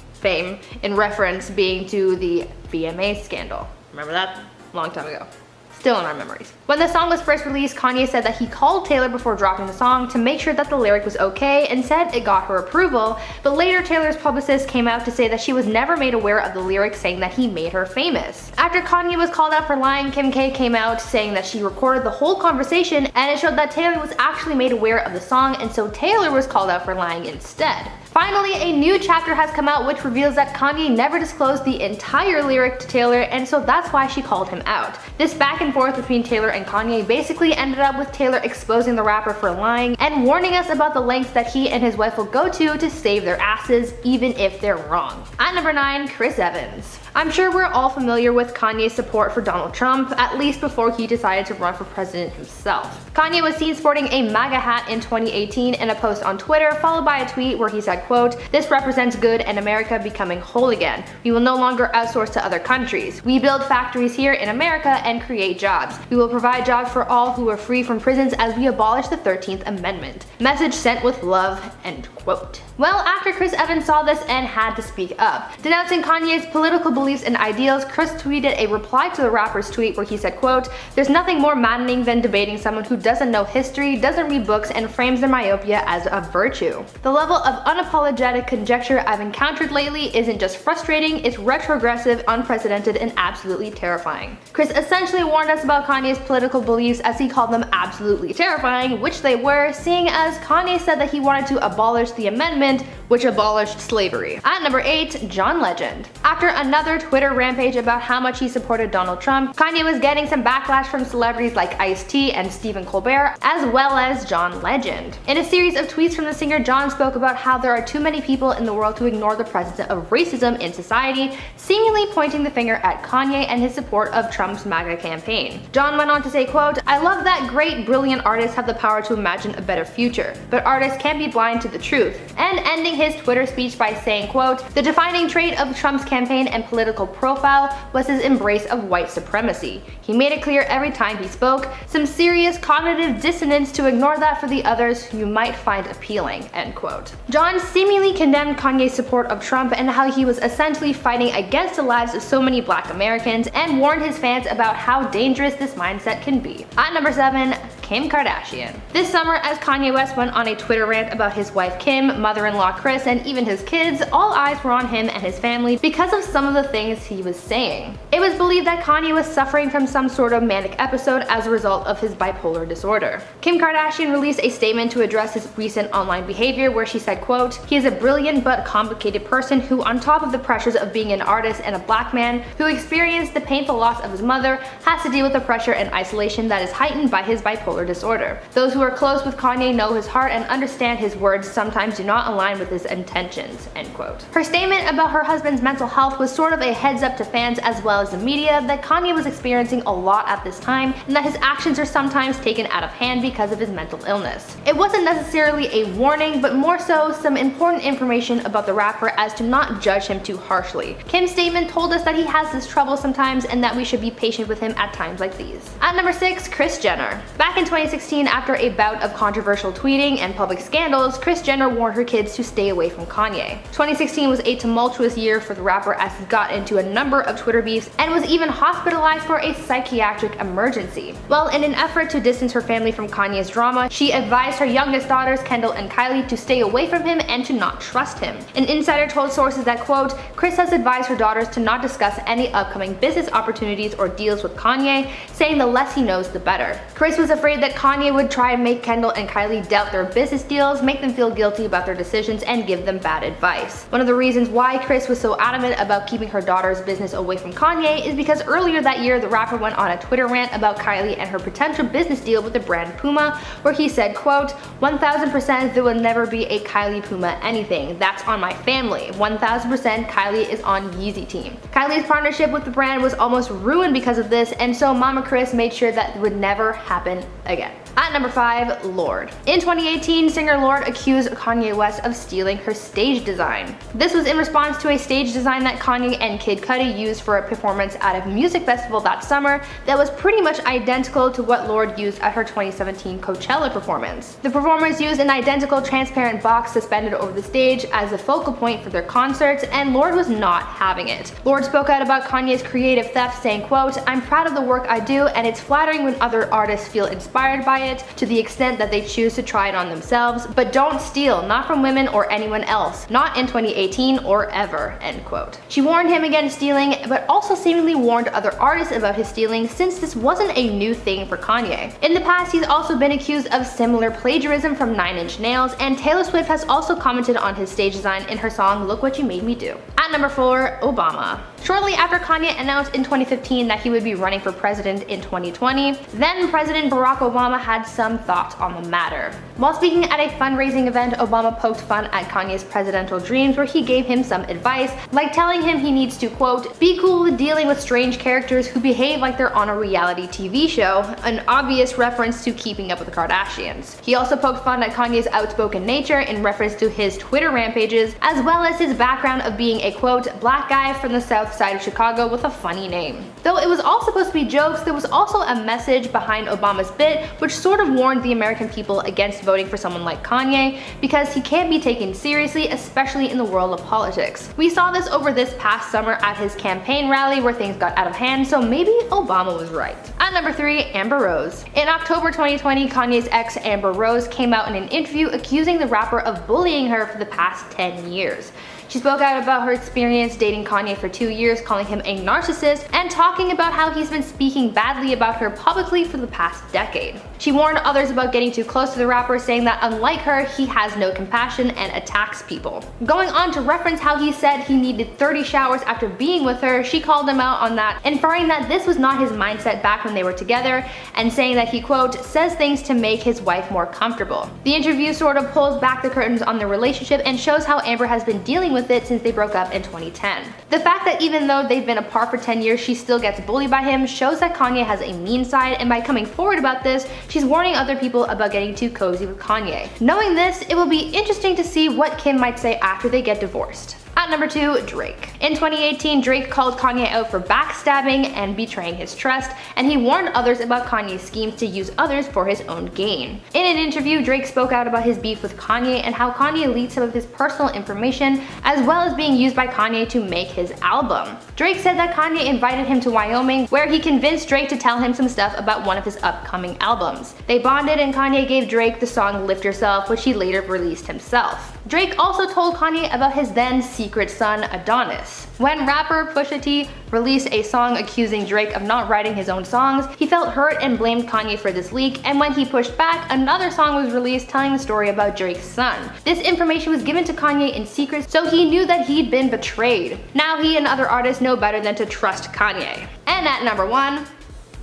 in reference being to the VMA scandal. Remember that? Long time ago. Still in our memories. When the song was first released, Kanye said that he called Taylor before dropping the song to make sure that the lyric was okay and said it got her approval, but later Taylor's publicist came out to say that she was never made aware of the lyric saying that he made her famous. After Kanye was called out for lying, Kim K came out saying that she recorded the whole conversation and it showed that Taylor was actually made aware of the song, and so Taylor was called out for lying instead. Finally, a new chapter has come out which reveals that Kanye never disclosed the entire lyric to Taylor, and so that's why she called him out. This back and forth between Taylor and Kanye basically ended up with Taylor exposing the rapper for lying and warning us about the lengths that he and his wife will go to save their asses, even if they're wrong. At number 9, Chris Evans. I'm sure we're all familiar with Kanye's support for Donald Trump, at least before he decided to run for president himself. Kanye was seen sporting a MAGA hat in 2018 in a post on Twitter, followed by a tweet where he said, quote, "This represents good and America becoming whole again. We will no longer outsource to other countries. We build factories here in America and create jobs. We will provide jobs for all who are free from prisons as we abolish the 13th Amendment. Message sent with love," end quote. Well, after Chris Evans saw this and had to speak up. Denouncing Kanye's political beliefs and ideals, Chris tweeted a reply to the rapper's tweet where he said, quote, "There's nothing more maddening than debating someone who doesn't know history, doesn't read books, and frames their myopia as a virtue. The level of unapologetic conjecture I've encountered lately isn't just frustrating, it's retrogressive, unprecedented, and absolutely terrifying." Chris essentially warned us about Kanye's political beliefs as he called them absolutely terrifying, which they were, seeing as Kanye said that he wanted to abolish the amendment which abolished slavery. At number 8, John Legend. After another Twitter rampage about how much he supported Donald Trump, Kanye was getting some backlash from celebrities like Ice-T and Stephen Colbert, as well as John Legend. In a series of tweets from the singer, John spoke about how there are too many people in the world who ignore the presence of racism in society, seemingly pointing the finger at Kanye and his support of Trump's MAGA campaign. John went on to say, quote, "I love that great, brilliant artists have the power to imagine a better future, but artists can't be blind to the truth," and ending his Twitter speech by saying, quote, "The defining trait of Trump's campaign and political profile was his embrace of white supremacy. He made it clear every time he spoke, some serious cognitive dissonance to ignore that for the others you might find appealing," end quote. John seemingly condemned Kanye's support of Trump and how he was essentially fighting against the lives of so many Black Americans, and warned his fans about how dangerous this mindset can be. At number 7, Kim Kardashian. This summer, as Kanye West went on a Twitter rant about his wife Kim, mother-in-law Kris, and even his kids, all eyes were on him and his family because of some of the things he was saying. It was believed that Kanye was suffering from some sort of manic episode as a result of his bipolar disorder. Kim Kardashian released a statement to address his recent online behavior where she said, quote, "He is a brilliant but complicated person who, on top of the pressures of being an artist and a Black man who experienced the painful loss of his mother, has to deal with the pressure and isolation that is heightened by his bipolar disorder. Those who are close with Kanye know his heart and understand his words sometimes do not align with his intentions," end quote. Her statement about her husband's mental health was sort of a heads up to fans as well as the media that Kanye was experiencing a lot at this time and that his actions are sometimes taken out of hand because of his mental illness. It wasn't necessarily a warning, but more so some important information about the rapper as to not judge him too harshly. Kim's statement told us that he has this trouble sometimes and that we should be patient with him at times like these. At number 6, Kris Jenner. Back in 2016, after a bout of controversial tweeting and public scandals, Kris Jenner warned her kids to stay away from Kanye. 2016 was a tumultuous year for the rapper as he got into a number of Twitter beefs and was even hospitalized for a psychiatric emergency. Well, in an effort to distance her family from Kanye's drama, she advised her youngest daughters, Kendall and Kylie, to stay away from him and to not trust him. An insider told sources that, quote, "Kris has advised her daughters to not discuss any upcoming business opportunities or deals with Kanye, saying the less he knows, the better." Kris was afraid that Kanye would try and make Kendall and Kylie doubt their business deals, make them feel guilty about their decisions, and give them bad advice. One of the reasons why Kris was so adamant about keeping her daughter's business away from Kanye is because earlier that year the rapper went on a Twitter rant about Kylie and her potential business deal with the brand Puma, where he said, quote, "1000% there will never be a Kylie Puma anything. That's on my family. 1000% Kylie is on Yeezy team." Kylie's partnership with the brand was almost ruined because of this, and so Mama Kris made sure that it would never happen again. At number 5, Lorde. In 2018, singer Lorde accused Kanye West of stealing her stage design. This was in response to a stage design that Kanye and Kid Cudi used for a performance at a music festival that summer that was pretty much identical to what Lorde used at her 2017 Coachella performance. The performers used an identical transparent box suspended over the stage as a focal point for their concerts, and Lorde was not having it. Lorde spoke out about Kanye's creative theft, saying, quote, "I'm proud of the work I do, and it's flattering when other artists feel inspired by it to the extent that they choose to try it on themselves, but don't steal, not from women or anyone else, not in 2018 or ever," end quote. She warned him against stealing, but also seemingly warned other artists about his stealing, since this wasn't a new thing for Kanye. In the past, he's also been accused of similar plagiarism from 9 Inch Nails, and Taylor Swift has also commented on his stage design in her song Look What You Made Me Do. At number 4, Obama. Shortly after Kanye announced in 2015 that he would be running for president in 2020, then President Barack Obama had some thoughts on the matter. While speaking at a fundraising event, Obama poked fun at Kanye's presidential dreams, where he gave him some advice, like telling him he needs to, quote, be cool with dealing with strange characters who behave like they're on a reality TV show, an obvious reference to Keeping Up with the Kardashians. He also poked fun at Kanye's outspoken nature in reference to his Twitter rampages, as well as his background of being a, quote, black guy from the south side of Chicago with a funny name. Though it was all supposed to be jokes, there was also a message behind Obama's bit, which sort of warned the American people against voting for someone like Kanye, because he can't be taken seriously, especially in the world of politics. We saw this over this past summer at his campaign rally where things got out of hand, so maybe Obama was right. At number 3, Amber Rose. In October 2020, Kanye's ex Amber Rose came out in an interview accusing the rapper of bullying her for the past 10 years. She spoke out about her experience dating Kanye for 2 years, calling him a narcissist, and talking about how he's been speaking badly about her publicly for the past decade. She warned others about getting too close to the rapper, saying that unlike her, he has no compassion and attacks people. Going on to reference how he said he needed 30 showers after being with her, she called him out on that, inferring that this was not his mindset back when they were together, and saying that he, quote, says things to make his wife more comfortable. The interview sort of pulls back the curtains on their relationship and shows how Amber has been dealing with it since they broke up in 2010. The fact that even though they've been apart for 10 years, she still gets bullied by him shows that Kanye has a mean side, and by coming forward about this, she's warning other people about getting too cozy with Kanye. Knowing this, it will be interesting to see what Kim might say after they get divorced. At number 2, Drake. In 2018, Drake called Kanye out for backstabbing and betraying his trust, and he warned others about Kanye's schemes to use others for his own gain. In an interview, Drake spoke out about his beef with Kanye and how Kanye leaked some of his personal information, as well as being used by Kanye to make his album. Drake said that Kanye invited him to Wyoming, where he convinced Drake to tell him some stuff about one of his upcoming albums. They bonded, and Kanye gave Drake the song Lift Yourself, which he later released himself. Drake also told Kanye about his then secret son, Adonis. When rapper Pusha T released a song accusing Drake of not writing his own songs, he felt hurt and blamed Kanye for this leak, and when he pushed back, another song was released telling the story about Drake's son. This information was given to Kanye in secret, so he knew that he'd been betrayed. Now he and other artists know better than to trust Kanye. And at number 1,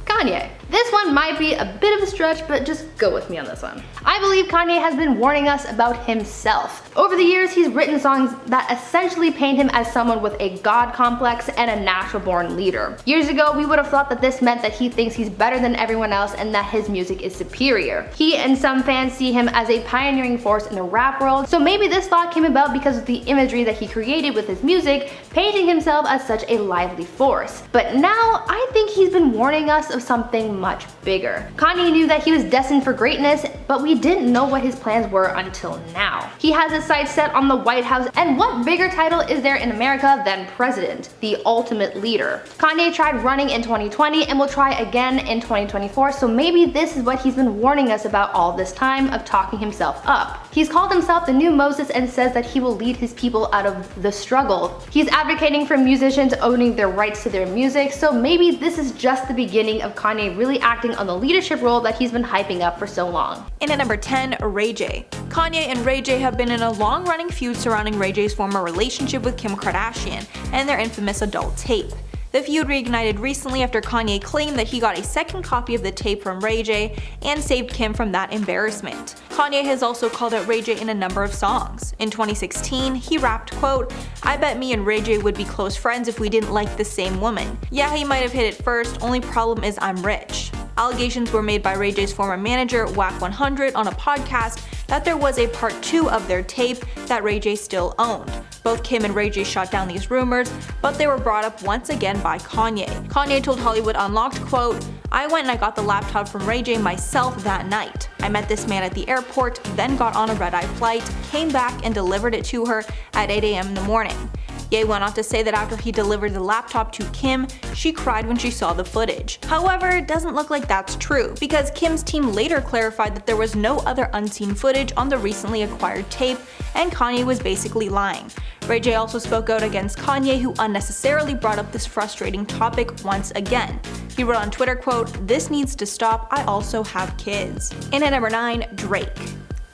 Kanye. This one might be a bit of a stretch, but just go with me on this one. I believe Kanye has been warning us about himself. Over the years, he's written songs that essentially paint him as someone with a god complex and a natural-born leader. Years ago, we would have thought that this meant that he thinks he's better than everyone else and that his music is superior. He and some fans see him as a pioneering force in the rap world, so maybe this thought came about because of the imagery that he created with his music, painting himself as such a lively force. But now, I think he's been warning us of something much bigger. Kanye knew that he was destined for greatness, but we didn't know what his plans were until now. He has his sights set on the White House, and what bigger title is there in America than president, the ultimate leader? Kanye tried running in 2020 and will try again in 2024, so maybe this is what he's been warning us about all this time, of talking himself up. He's called himself the new Moses and says that he will lead his people out of the struggle. He's advocating for musicians owning their rights to their music, so maybe this is just the beginning of Kanye really acting on the leadership role that he's been hyping up for so long. In at number 10, Ray J. Kanye and Ray J have been in a long-running feud surrounding Ray J's former relationship with Kim Kardashian and their infamous adult tape. The feud reignited recently after Kanye claimed that he got a second copy of the tape from Ray J and saved Kim from that embarrassment. Kanye has also called out Ray J in a number of songs. In 2016, he rapped, quote, "I bet me and Ray J would be close friends if we didn't like the same woman. Yeah, he might have hit it first, only problem is I'm rich." Allegations were made by Ray J's former manager, Whack 100, on a podcast that there was a part 2 of their tape that Ray J still owned. Both Kim and Ray J shot down these rumors, but they were brought up once again by Kanye. Kanye told Hollywood Unlocked, quote, "I went and I got the laptop from Ray J myself that night. I met this man at the airport, then got on a red-eye flight, came back and delivered it to her at 8 a.m. in the morning." Ye went on to say that after he delivered the laptop to Kim, she cried when she saw the footage. However, it doesn't look like that's true, because Kim's team later clarified that there was no other unseen footage on the recently acquired tape, and Kanye was basically lying. Ray J also spoke out against Kanye, who unnecessarily brought up this frustrating topic once again. He wrote on Twitter, quote, "This needs to stop, I also have kids." In at number 9, Drake.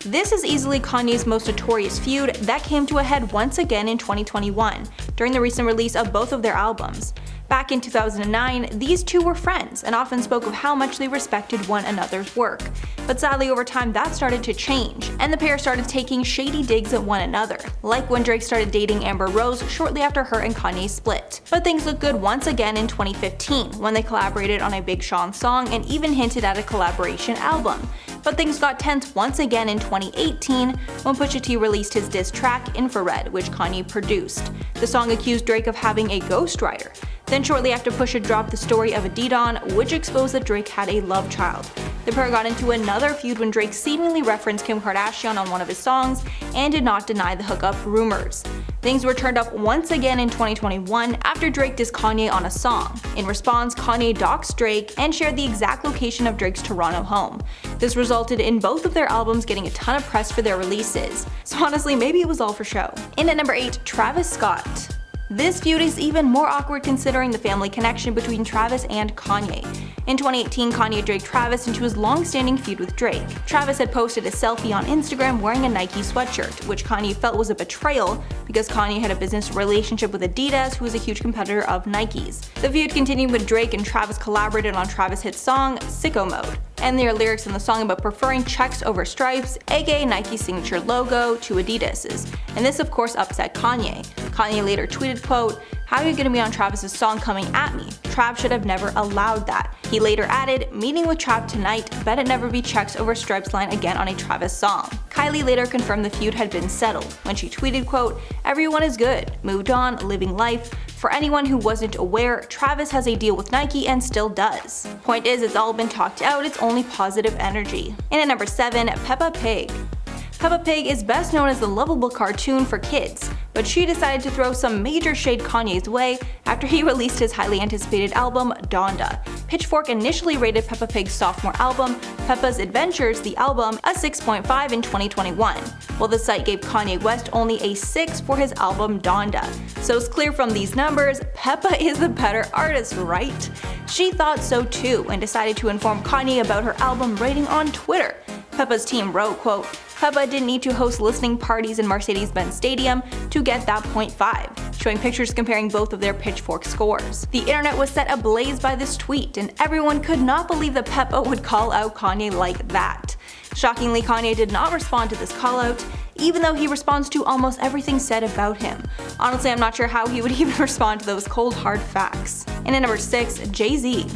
This is easily Kanye's most notorious feud that came to a head once again in 2021, during the recent release of both of their albums. Back in 2009, these two were friends and often spoke of how much they respected one another's work. But sadly, over time that started to change, and the pair started taking shady digs at one another, like when Drake started dating Amber Rose shortly after her and Kanye split. But things looked good once again in 2015, when they collaborated on a Big Sean song and even hinted at a collaboration album. But things got tense once again in 2018 when Pusha T released his diss track Infrared, which Kanye produced. The song accused Drake of having a ghostwriter. Then shortly after, Pusha dropped the story of Adidon, which exposed that Drake had a love child. The pair got into another feud when Drake seemingly referenced Kim Kardashian on one of his songs and did not deny the hookup rumors. Things were turned up once again in 2021 after Drake dissed Kanye on a song. In response, Kanye doxed Drake and shared the exact location of Drake's Toronto home. This resulted in both of their albums getting a ton of press for their releases. So honestly, maybe it was all for show. In at number 8, Travis Scott. This feud is even more awkward considering the family connection between Travis and Kanye. In 2018, Kanye dragged Travis into his long-standing feud with Drake. Travis had posted a selfie on Instagram wearing a Nike sweatshirt, which Kanye felt was a betrayal because Kanye had a business relationship with Adidas, who is a huge competitor of Nike's. The feud continued when Drake and Travis collaborated on Travis' hit song, Sicko Mode, and there are lyrics in the song about preferring checks over stripes, aka Nike's signature logo, to Adidas's, and this of course upset Kanye. Kanye later tweeted, quote, "How are you gonna be on Travis's song coming at me? Trav should have never allowed that." He later added, "Meeting with Trav tonight, bet it never be checks over stripes line again on a Travis song." Kylie later confirmed the feud had been settled when she tweeted, quote, "Everyone is good, moved on, living life. For anyone who wasn't aware, Travis has a deal with Nike and still does. Point is, it's all been talked out, it's only positive energy." And at number 7, Peppa Pig. Peppa Pig is best known as the lovable cartoon for kids, but she decided to throw some major shade Kanye's way after he released his highly anticipated album, Donda. Pitchfork initially rated Peppa Pig's sophomore album, Peppa's Adventures, the album, a 6.5 in 2021, while the site gave Kanye West only a 6 for his album Donda. So it's clear from these numbers, Peppa is the better artist, right? She thought so too and decided to inform Kanye about her album rating on Twitter. Peppa's team wrote, quote, "Peppa didn't need to host listening parties in Mercedes-Benz Stadium to get that .5, showing pictures comparing both of their Pitchfork scores. The internet was set ablaze by this tweet, and everyone could not believe that Peppa would call out Kanye like that. Shockingly, Kanye did not respond to this call out, even though he responds to almost everything said about him. Honestly, I'm not sure how he would even respond to those cold hard facts. And at number 6, Jay-Z.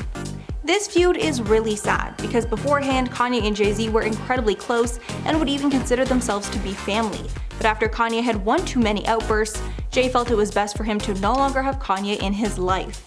This feud is really sad because beforehand, Kanye and Jay-Z were incredibly close and would even consider themselves to be family. But after Kanye had one too many outbursts, Jay felt it was best for him to no longer have Kanye in his life.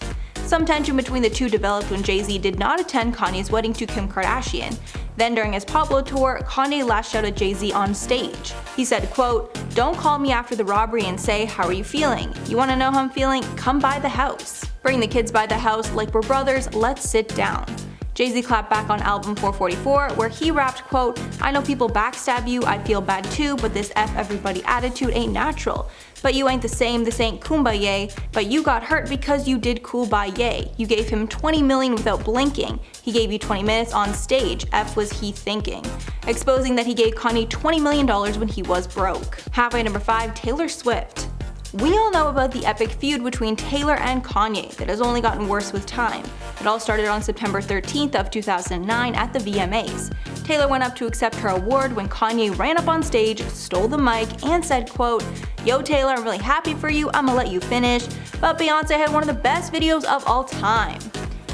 Some tension between the two developed when Jay-Z did not attend Kanye's wedding to Kim Kardashian. Then during his Pablo tour, Kanye lashed out at Jay-Z on stage. He said, quote, "Don't call me after the robbery and say, how are you feeling? You wanna know how I'm feeling? Come by the house. Bring the kids by the house like we're brothers, let's sit down." Jay-Z clapped back on album 444, where he rapped, quote, "I know people backstab you, I feel bad too, but this F everybody attitude ain't natural. But you ain't the same, this ain't kumbaya, but you got hurt because you did kumbaya. You gave him 20 million without blinking. He gave you 20 minutes on stage, F was he thinking." Exposing that he gave Kanye $20 million when he was broke. Halfway number 5, Taylor Swift. We all know about the epic feud between Taylor and Kanye that has only gotten worse with time. It all started on September 13th of 2009 at the VMAs. Taylor went up to accept her award when Kanye ran up on stage, stole the mic, and said, quote, "Yo Taylor, I'm really happy for you, I'ma let you finish, but Beyonce had one of the best videos of all time."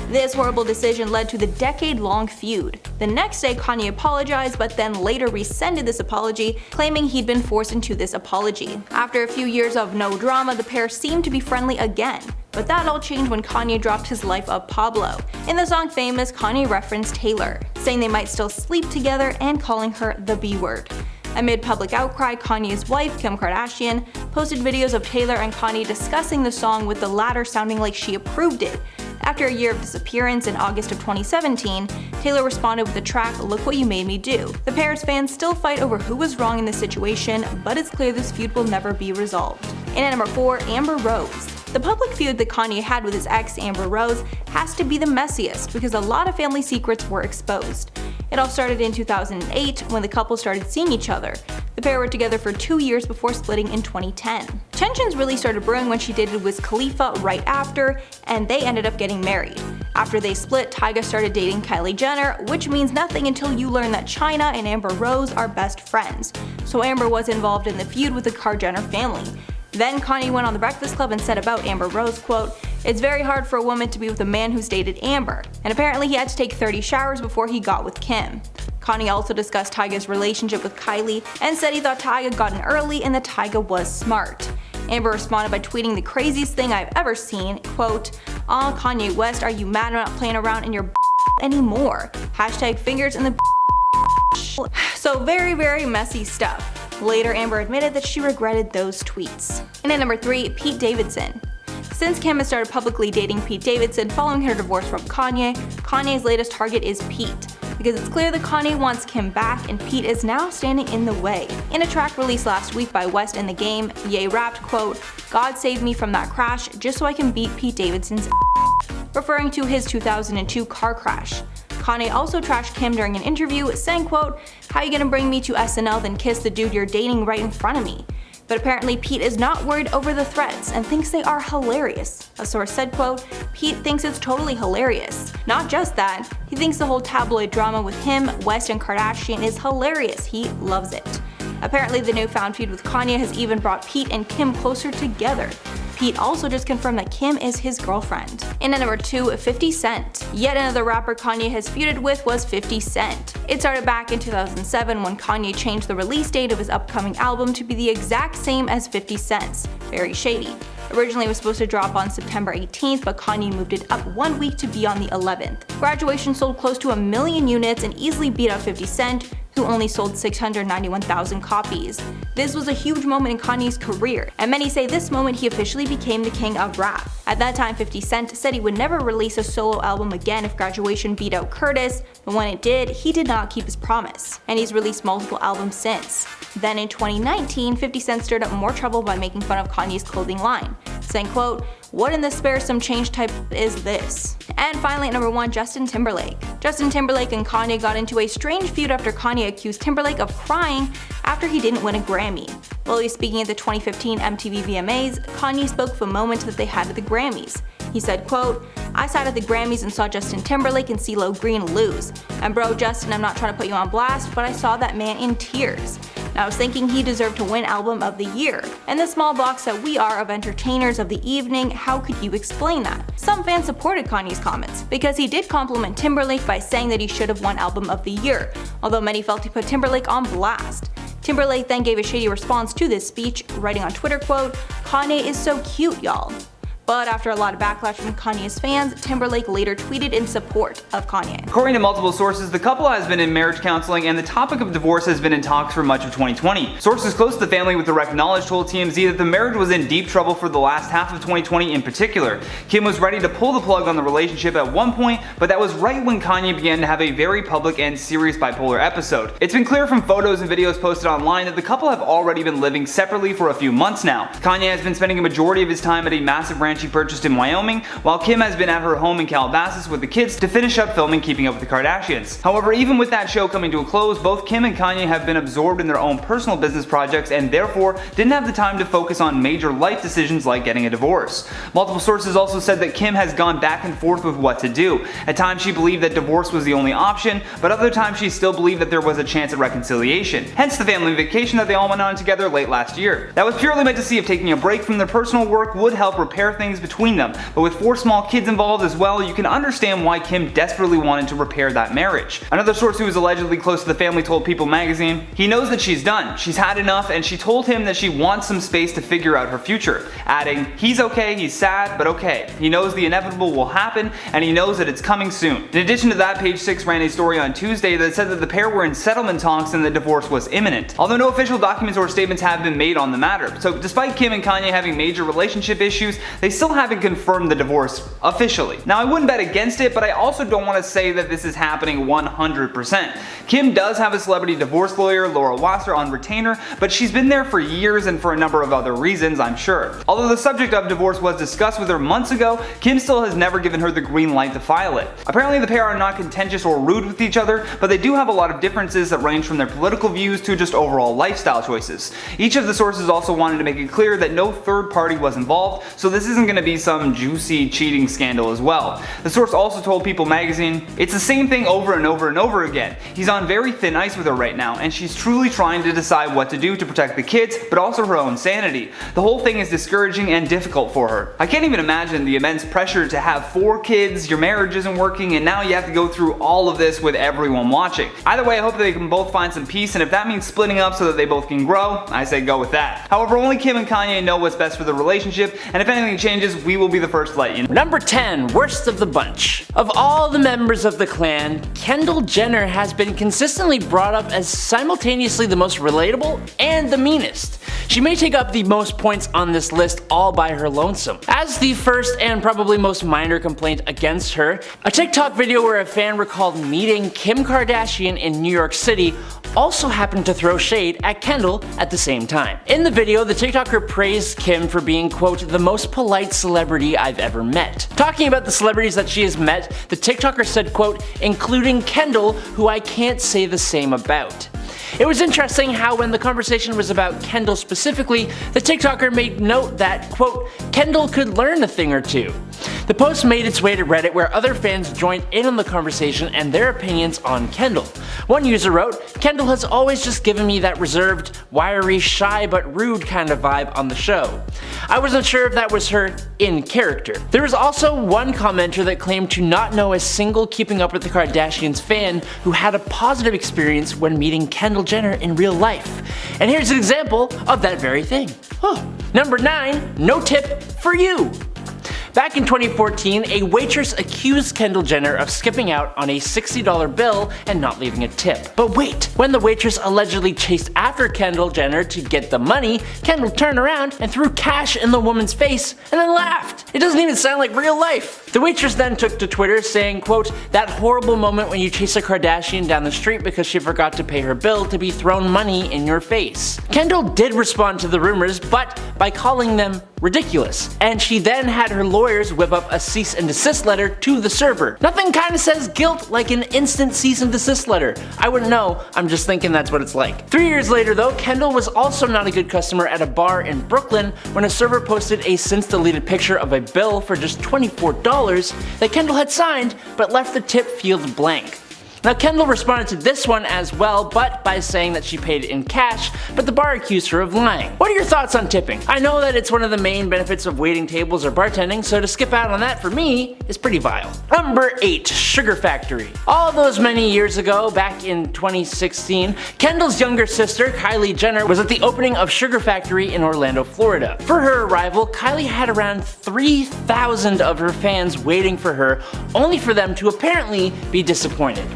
This horrible decision led to the decade-long feud. The next day, Kanye apologized, but then later rescinded this apology, claiming he'd been forced into this apology. After a few years of no drama, the pair seemed to be friendly again. But that all changed when Kanye dropped his Life of Pablo. In the song Famous, Kanye referenced Taylor, saying they might still sleep together and calling her the B-word. Amid public outcry, Kanye's wife, Kim Kardashian, posted videos of Taylor and Kanye discussing the song, with the latter sounding like she approved it. After a year of disappearance in August of 2017, Taylor responded with the track Look What You Made Me Do. The pair's fans still fight over who was wrong in this situation, but it's clear this feud will never be resolved. And at number 4, Amber Rose. The public feud that Kanye had with his ex, Amber Rose, has to be the messiest because a lot of family secrets were exposed. It all started in 2008 when the couple started seeing each other. The pair were together for 2 years before splitting in 2010. Tensions really started brewing when she dated Wiz Khalifa right after, and they ended up getting married. After they split, Tyga started dating Kylie Jenner, which means nothing until you learn that China and Amber Rose are best friends. So Amber was involved in the feud with the Kardashian family. Then Kanye went on The Breakfast Club and said about Amber Rose, quote, "It's very hard for a woman to be with a man who's dated Amber," and apparently he had to take 30 showers before he got with Kim. Kanye also discussed Tyga's relationship with Kylie and said he thought Tyga got in early and that Tyga was smart. Amber responded by tweeting the craziest thing I've ever seen, quote, "Aw, Kanye West, are you mad I'm not playing around in your anymore? Hashtag fingers in the." So very messy stuff. Later, Amber admitted that she regretted those tweets. And at number 3, Pete Davidson. Since Kim has started publicly dating Pete Davidson following her divorce from Kanye, Kanye's latest target is Pete, because it's clear that Kanye wants Kim back and Pete is now standing in the way. In a track released last week by West and The Game, Ye rapped, quote, "God save me from that crash just so I can beat Pete Davidson's," referring to his 2002 car crash. Kanye also trashed Kim during an interview, saying, quote, "How you gonna bring me to SNL then kiss the dude you're dating right in front of me?" But apparently Pete is not worried over the threats and thinks they are hilarious. A source said, quote, "Pete thinks it's totally hilarious. Not just that, he thinks the whole tabloid drama with him, West, and Kardashian is hilarious. He loves it." Apparently the newfound feud with Kanye has even brought Pete and Kim closer together. Pete also just confirmed that Kim is his girlfriend. And at number 2, 50 Cent. Yet another rapper Kanye has feuded with was 50 Cent. It started back in 2007 when Kanye changed the release date of his upcoming album to be the exact same as 50 Cent's. Very shady. Originally it was supposed to drop on September 18th, but Kanye moved it up 1 week to be on the 11th. Graduation sold close to 1 million units and easily beat out 50 Cent, who only sold 691,000 copies. This was a huge moment in Kanye's career, and many say this moment he officially became the king of rap. At that time, 50 Cent said he would never release a solo album again if Graduation beat out Curtis, but when it did, he did not keep his promise, and he's released multiple albums since. Then in 2019, 50 Cent stirred up more trouble by making fun of Kanye's clothing line, saying, quote, "What in the spare some change type is this?" And finally at number 1, Justin Timberlake. Justin Timberlake and Kanye got into a strange feud after Kanye accused Timberlake of crying after he didn't win a Grammy. While he was speaking at the 2015 MTV VMAs, Kanye spoke of a moment that they had at the Grammys. He said, quote, "I sat at the Grammys and saw Justin Timberlake and CeeLo Green lose. And bro, Justin, I'm not trying to put you on blast, but I saw that man in tears. And I was thinking he deserved to win Album of the Year. In the small box that we are of entertainers of the evening, how could you explain that?" Some fans supported Kanye's comments, because he did compliment Timberlake by saying that he should have won Album of the Year, although many felt he put Timberlake on blast. Timberlake then gave a shady response to this speech, writing on Twitter, quote, "Kanye is so cute, y'all." But after a lot of backlash from Kanye's fans, Timberlake later tweeted in support of Kanye. According to multiple sources, the couple has been in marriage counseling and the topic of divorce has been in talks for much of 2020. Sources close to the family with direct knowledge told TMZ that the marriage was in deep trouble for the last half of 2020 in particular. Kim was ready to pull the plug on the relationship at one point, but that was right when Kanye began to have a very public and serious bipolar episode. It's been clear from photos and videos posted online that the couple have already been living separately for a few months now. Kanye has been spending a majority of his time at a massive ranch he purchased in Wyoming, while Kim has been at her home in Calabasas with the kids to finish up filming Keeping Up with the Kardashians. However, even with that show coming to a close, both Kim and Kanye have been absorbed in their own personal business projects and therefore didn't have the time to focus on major life decisions like getting a divorce. Multiple sources also said that Kim has gone back and forth with what to do. At times she believed that divorce was the only option, but other times she still believed that there was a chance at reconciliation. Hence the family vacation that they all went on together late last year. That was purely meant to see if taking a break from their personal work would help repair things between them, but with 4 small kids involved as well, you can understand why Kim desperately wanted to repair that marriage. Another source who is allegedly close to the family told People magazine, "He knows that she's done, she's had enough, and she told him that she wants some space to figure out her future," adding, "He's okay, he's sad, but okay. He knows the inevitable will happen, and he knows that it's coming soon." In addition to that, Page 6 ran a story on Tuesday that said that the pair were in settlement talks and the divorce was imminent, although no official documents or statements have been made on the matter. So despite Kim and Kanye having major relationship issues, they still haven't confirmed the divorce officially. Now, I wouldn't bet against it, but I also don't want to say that this is happening 100%. Kim does have a celebrity divorce lawyer, Laura Wasser, on retainer, but she's been there for years and for a number of other reasons, I'm sure. Although the subject of divorce was discussed with her months ago, Kim still has never given her the green light to file it. Apparently the pair are not contentious or rude with each other, but they do have a lot of differences that range from their political views to just overall lifestyle choices. Each of the sources also wanted to make it clear that no third party was involved, so this isn't going to be some juicy cheating scandal as well. The source also told People magazine, "It's the same thing over and over and over again. He's on very thin ice with her right now, and she's truly trying to decide what to do to protect the kids, but also her own sanity. The whole thing is discouraging and difficult for her. I can't even imagine the immense pressure to have 4 kids, your marriage isn't working, and now you have to go through all of this with everyone watching. Either way, I hope that they can both find some peace, and if that means splitting up so that they both can grow, I say go with that. However, only Kim and Kanye know what's best for the relationship, and if anything changes, we will be the first to let you know." Number 10, worst of the bunch. Of all the members of the clan, Kendall Jenner has been consistently brought up as simultaneously the most relatable and the meanest. She may take up the most points on this list all by her lonesome. As the first and probably most minor complaint against her, a TikTok video where a fan recalled meeting Kim Kardashian in New York City also happened to throw shade at Kendall at the same time. In the video, the TikToker praised Kim for being, quote, "the most polite celebrity I've ever met." Talking about the celebrities that she has met, the TikToker said, quote, "including Kendall, who I can't say the same about." It was interesting how when the conversation was about Kendall specifically, the TikToker made note that, quote, "Kendall could learn a thing or two." The post made its way to Reddit where other fans joined in on the conversation and their opinions on Kendall. One user wrote, "Kendall has always just given me that reserved, wiry, shy but rude kind of vibe on the show. I wasn't sure if that was her in character." There was also one commenter that claimed to not know a single Keeping Up with the Kardashians fan who had a positive experience when meeting Kendall Jenner in real life. And here's an example of that very thing. Number 9, no tip for you. Back in 2014, a waitress accused Kendall Jenner of skipping out on a $60 bill and not leaving a tip. But wait, when the waitress allegedly chased after Kendall Jenner to get the money, Kendall turned around and threw cash in the woman's face and then laughed. It doesn't even sound like real life. The waitress then took to Twitter saying, quote, "that horrible moment when you chase a Kardashian down the street because she forgot to pay her bill to be thrown money in your face." Kendall did respond to the rumors, but by calling them ridiculous, and she then had her lawyers whip up a cease and desist letter to the server. Nothing kinda says guilt like an instant cease and desist letter. I wouldn't know, I'm just thinking that's what it's like. 3 years later though, Kendall was also not a good customer at a bar in Brooklyn when a server posted a since deleted picture of a bill for just $24 that Kendall had signed but left the tip field blank. Now Kendall responded to this one as well, but by saying that she paid it in cash, but the bar accused her of lying. What are your thoughts on tipping? I know that it's one of the main benefits of waiting tables or bartending, so to skip out on that for me is pretty vile. Number 8, Sugar Factory. All those many years ago, back in 2016, Kendall's younger sister, Kylie Jenner, was at the opening of Sugar Factory in Orlando, Florida. For her arrival, Kylie had around 3,000 of her fans waiting for her, only for them to apparently be disappointed.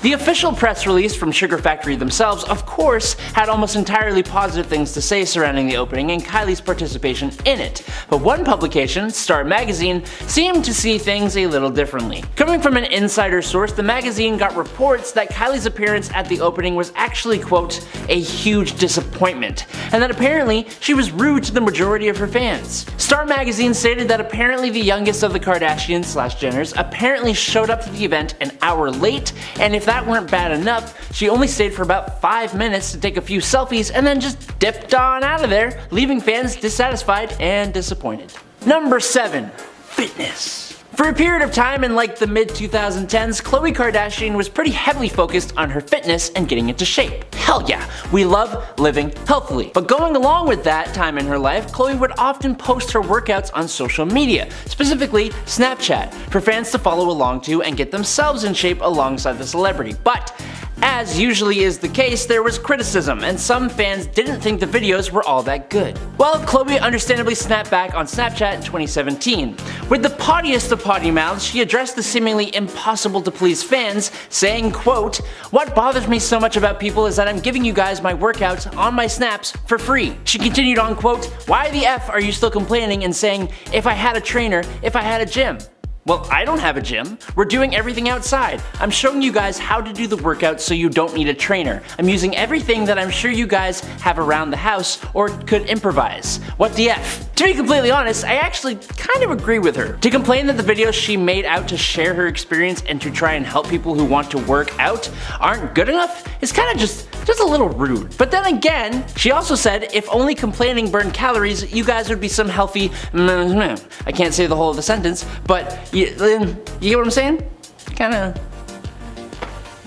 The official press release from Sugar Factory themselves, of course, had almost entirely positive things to say surrounding the opening and Kylie's participation in it, but one publication, Star Magazine, seemed to see things a little differently. Coming from an insider source, the magazine got reports that Kylie's appearance at the opening was actually, quote, "a huge disappointment," and that apparently she was rude to the majority of her fans. Star Magazine stated that apparently the youngest of the Kardashians/Jenners apparently showed up to the event an hour late, and if that weren't bad enough, she only stayed for about 5 minutes to take a few selfies and then just dipped on out of there, leaving fans dissatisfied and disappointed. Number 7, fitness. For a period of time in like the mid-2010s, Khloe Kardashian was pretty heavily focused on her fitness and getting into shape. Hell yeah, we love living healthily. But going along with that time in her life, Khloe would often post her workouts on social media, specifically Snapchat, for fans to follow along to and get themselves in shape alongside the celebrity. But As usually is the case, there was criticism, and some fans didn't think the videos were all that good. Well, Khloe understandably snapped back on Snapchat in 2017. With the pottiest of potty mouths, she addressed the seemingly impossible to please fans, saying, quote, "What bothers me so much about people is that I'm giving you guys my workouts on my snaps for free." She continued on, quote, "Why the F are you still complaining and saying, if I had a trainer, if I had a gym? Well, I don't have a gym. We're doing everything outside. I'm showing you guys how to do the workouts so you don't need a trainer. I'm using everything that I'm sure you guys have around the house or could improvise. What the F?" To be completely honest, I actually kind of agree with her. To complain that the videos she made out to share her experience and to try and help people who want to work out aren't good enough is kind of just a little rude. But then again, she also said if only complaining burned calories, you guys would be some healthy I can't say the whole of the sentence, but you get what I'm saying? Kinda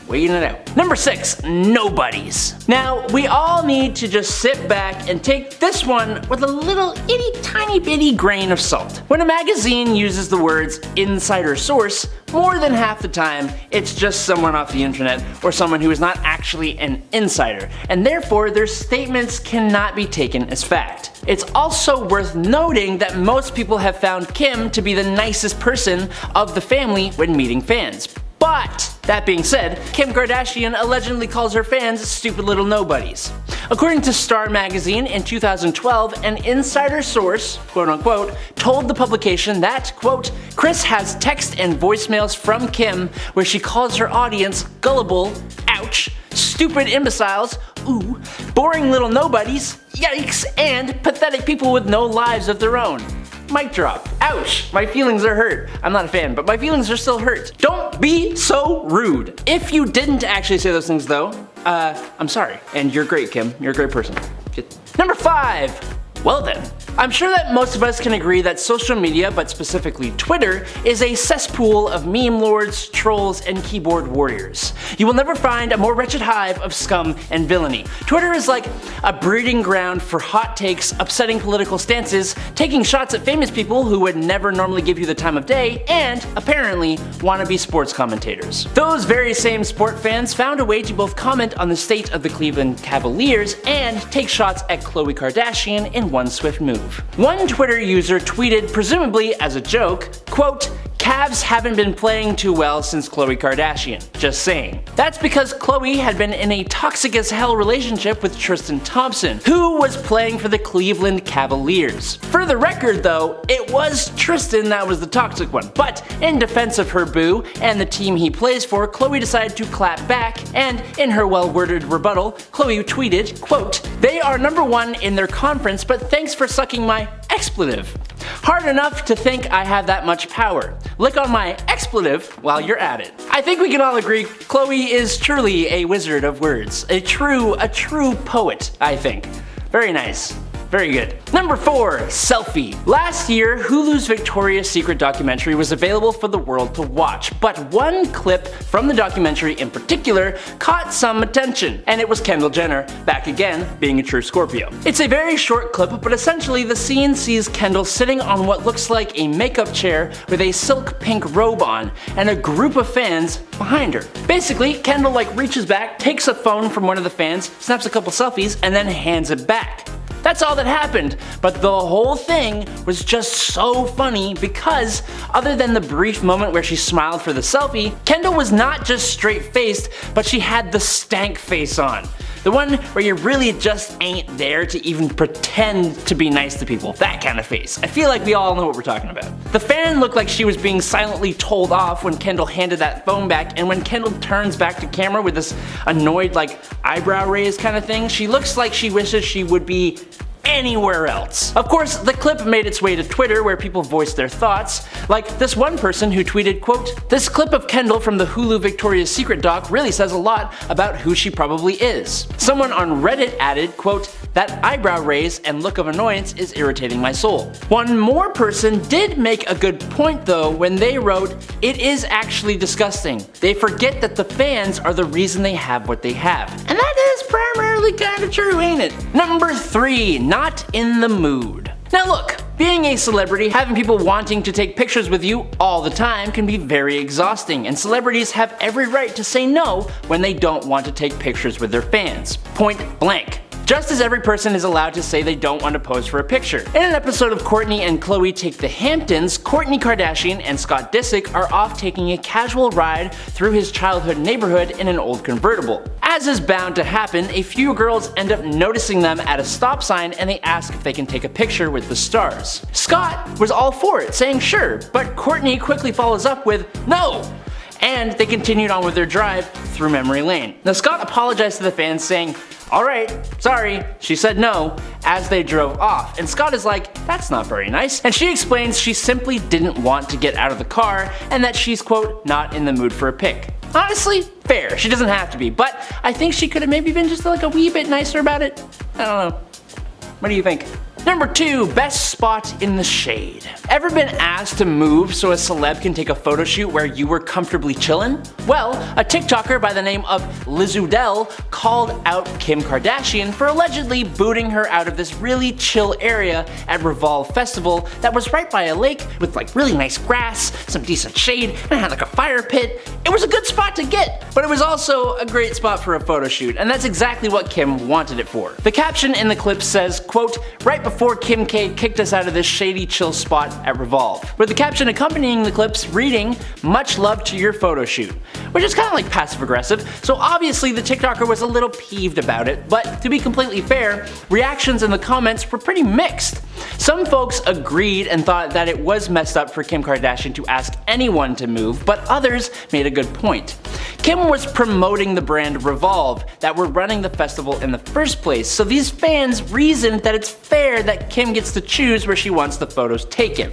weighing it out. Number 6, nobodies. Now, we all need to just sit back and take this one with a little itty tiny bitty grain of salt. When a magazine uses the words insider source, more than half the time, it's just someone off the internet or someone who is not actually an insider, and therefore their statements cannot be taken as fact. It's also worth noting that most people have found Kim to be the nicest person of the family when meeting fans. But, that being said, Kim Kardashian allegedly calls her fans stupid little nobodies. According to Star magazine, in 2012, an insider source, quote unquote, told the publication that, quote, Kris has text and voicemails from Kim where she calls her audience gullible, ouch, stupid imbeciles, ooh, boring little nobodies, yikes, and pathetic people with no lives of their own. Mic drop. Ouch, my feelings are hurt. I'm not a fan, but my feelings are still hurt. Don't be so rude. If you didn't actually say those things though, I'm sorry. And you're great, Kim. You're a great person. Number 5. Well then, I'm sure that most of us can agree that social media, but specifically Twitter, is a cesspool of meme lords, trolls, and keyboard warriors. You will never find a more wretched hive of scum and villainy. Twitter is like a breeding ground for hot takes, upsetting political stances, taking shots at famous people who would never normally give you the time of day, and apparently wannabe sports commentators. Those very same sport fans found a way to both comment on the state of the Cleveland Cavaliers and take shots at Khloe Kardashian in one swift move. One Twitter user tweeted, presumably as a joke, quote, Cavs haven't been playing too well since Khloe Kardashian. Just saying. That's because Khloe had been in a toxic as hell relationship with Tristan Thompson, who was playing for the Cleveland Cavaliers. For the record though, it was Tristan that was the toxic one, but in defense of her boo and the team he plays for, Khloe decided to clap back, and in her well-worded rebuttal, Khloe tweeted, quote, they are number 1 in their conference, but thanks for sucking my expletive. Hard enough to think I have that much power. Lick on my expletive while you're at it. I think we can all agree Khloe is truly a wizard of words. A true poet, I think. Very nice. Very good. Number 4, selfie. Last year, Hulu's Victoria's Secret documentary was available for the world to watch, but one clip from the documentary in particular caught some attention, and it was Kendall Jenner, back again, being a true Scorpio. It's a very short clip, but essentially the scene sees Kendall sitting on what looks like a makeup chair with a silk pink robe on, and a group of fans behind her. Basically, Kendall reaches back, takes a phone from one of the fans, snaps a couple selfies, and then hands it back. That's all that happened, but the whole thing was just so funny because, other than the brief moment where she smiled for the selfie, Kendall was not just straight-faced, but she had the stank face on. The one where you really just ain't there to even pretend to be nice to people. That kind of face. I feel like we all know what we're talking about. The fan looked like she was being silently told off when Kendall handed that phone back, and when Kendall turns back to camera with this annoyed eyebrow raise kind of thing, she looks like she wishes she would be anywhere else. Of course, the clip made its way to Twitter where people voiced their thoughts, like this one person who tweeted, quote, this clip of Kendall from the Hulu Victoria's Secret doc really says a lot about who she probably is. Someone on Reddit added, quote, that eyebrow raise and look of annoyance is irritating my soul. One more person did make a good point though when they wrote, it is actually disgusting. They forget that the fans are the reason they have what they have. And that is primarily kinda true, ain't it? Number 3, not in the mood. Now look, Being a celebrity, having people wanting to take pictures with you all the time can be very exhausting, and celebrities have every right to say no when they don't want to take pictures with their fans. Point blank. Just as every person is allowed to say they don't want to pose for a picture. In an episode of Kourtney and Khloe Take the Hamptons, Kourtney Kardashian and Scott Disick are off taking a casual ride through his childhood neighborhood in an old convertible. As is bound to happen, a few girls end up noticing them at a stop sign and they ask if they can take a picture with the stars. Scott was all for it, saying sure, but Kourtney quickly follows up with no! And they continued on with their drive through memory lane. Now Scott apologized to the fans saying, "Alright, sorry," she said no, as they drove off, and Scott is like, "That's not very nice," and she explains she simply didn't want to get out of the car and that she's quote, "not in the mood for a pic." Honestly, fair, she doesn't have to be, but I think she could have maybe been just like a wee bit nicer about it. I don't know. What do you think? Number 2, best spot in the shade. Ever been asked to move so a celeb can take a photo shoot where you were comfortably chillin'? Well, a TikToker by the name of Lizudel called out Kim Kardashian for allegedly booting her out of this really chill area at Revolve Festival that was right by a lake with like really nice grass, some decent shade, and it had like a fire pit. It was a good spot to get, but it was also a great spot for a photo shoot, and that's exactly what Kim wanted it for. The caption in the clip says, quote, "Right before Kim K kicked us out of this shady chill spot at Revolve," with the caption accompanying the clips reading, "Much love to your photo shoot," which is kind of like passive aggressive, so obviously the TikToker was a little peeved about it, but to be completely fair, reactions in the comments were pretty mixed. Some folks agreed and thought that it was messed up for Kim Kardashian to ask anyone to move, but others made a good point. Kim was promoting the brand Revolve that were running the festival in the first place, so these fans reasoned that it's fair that Kim gets to choose where she wants the photos taken.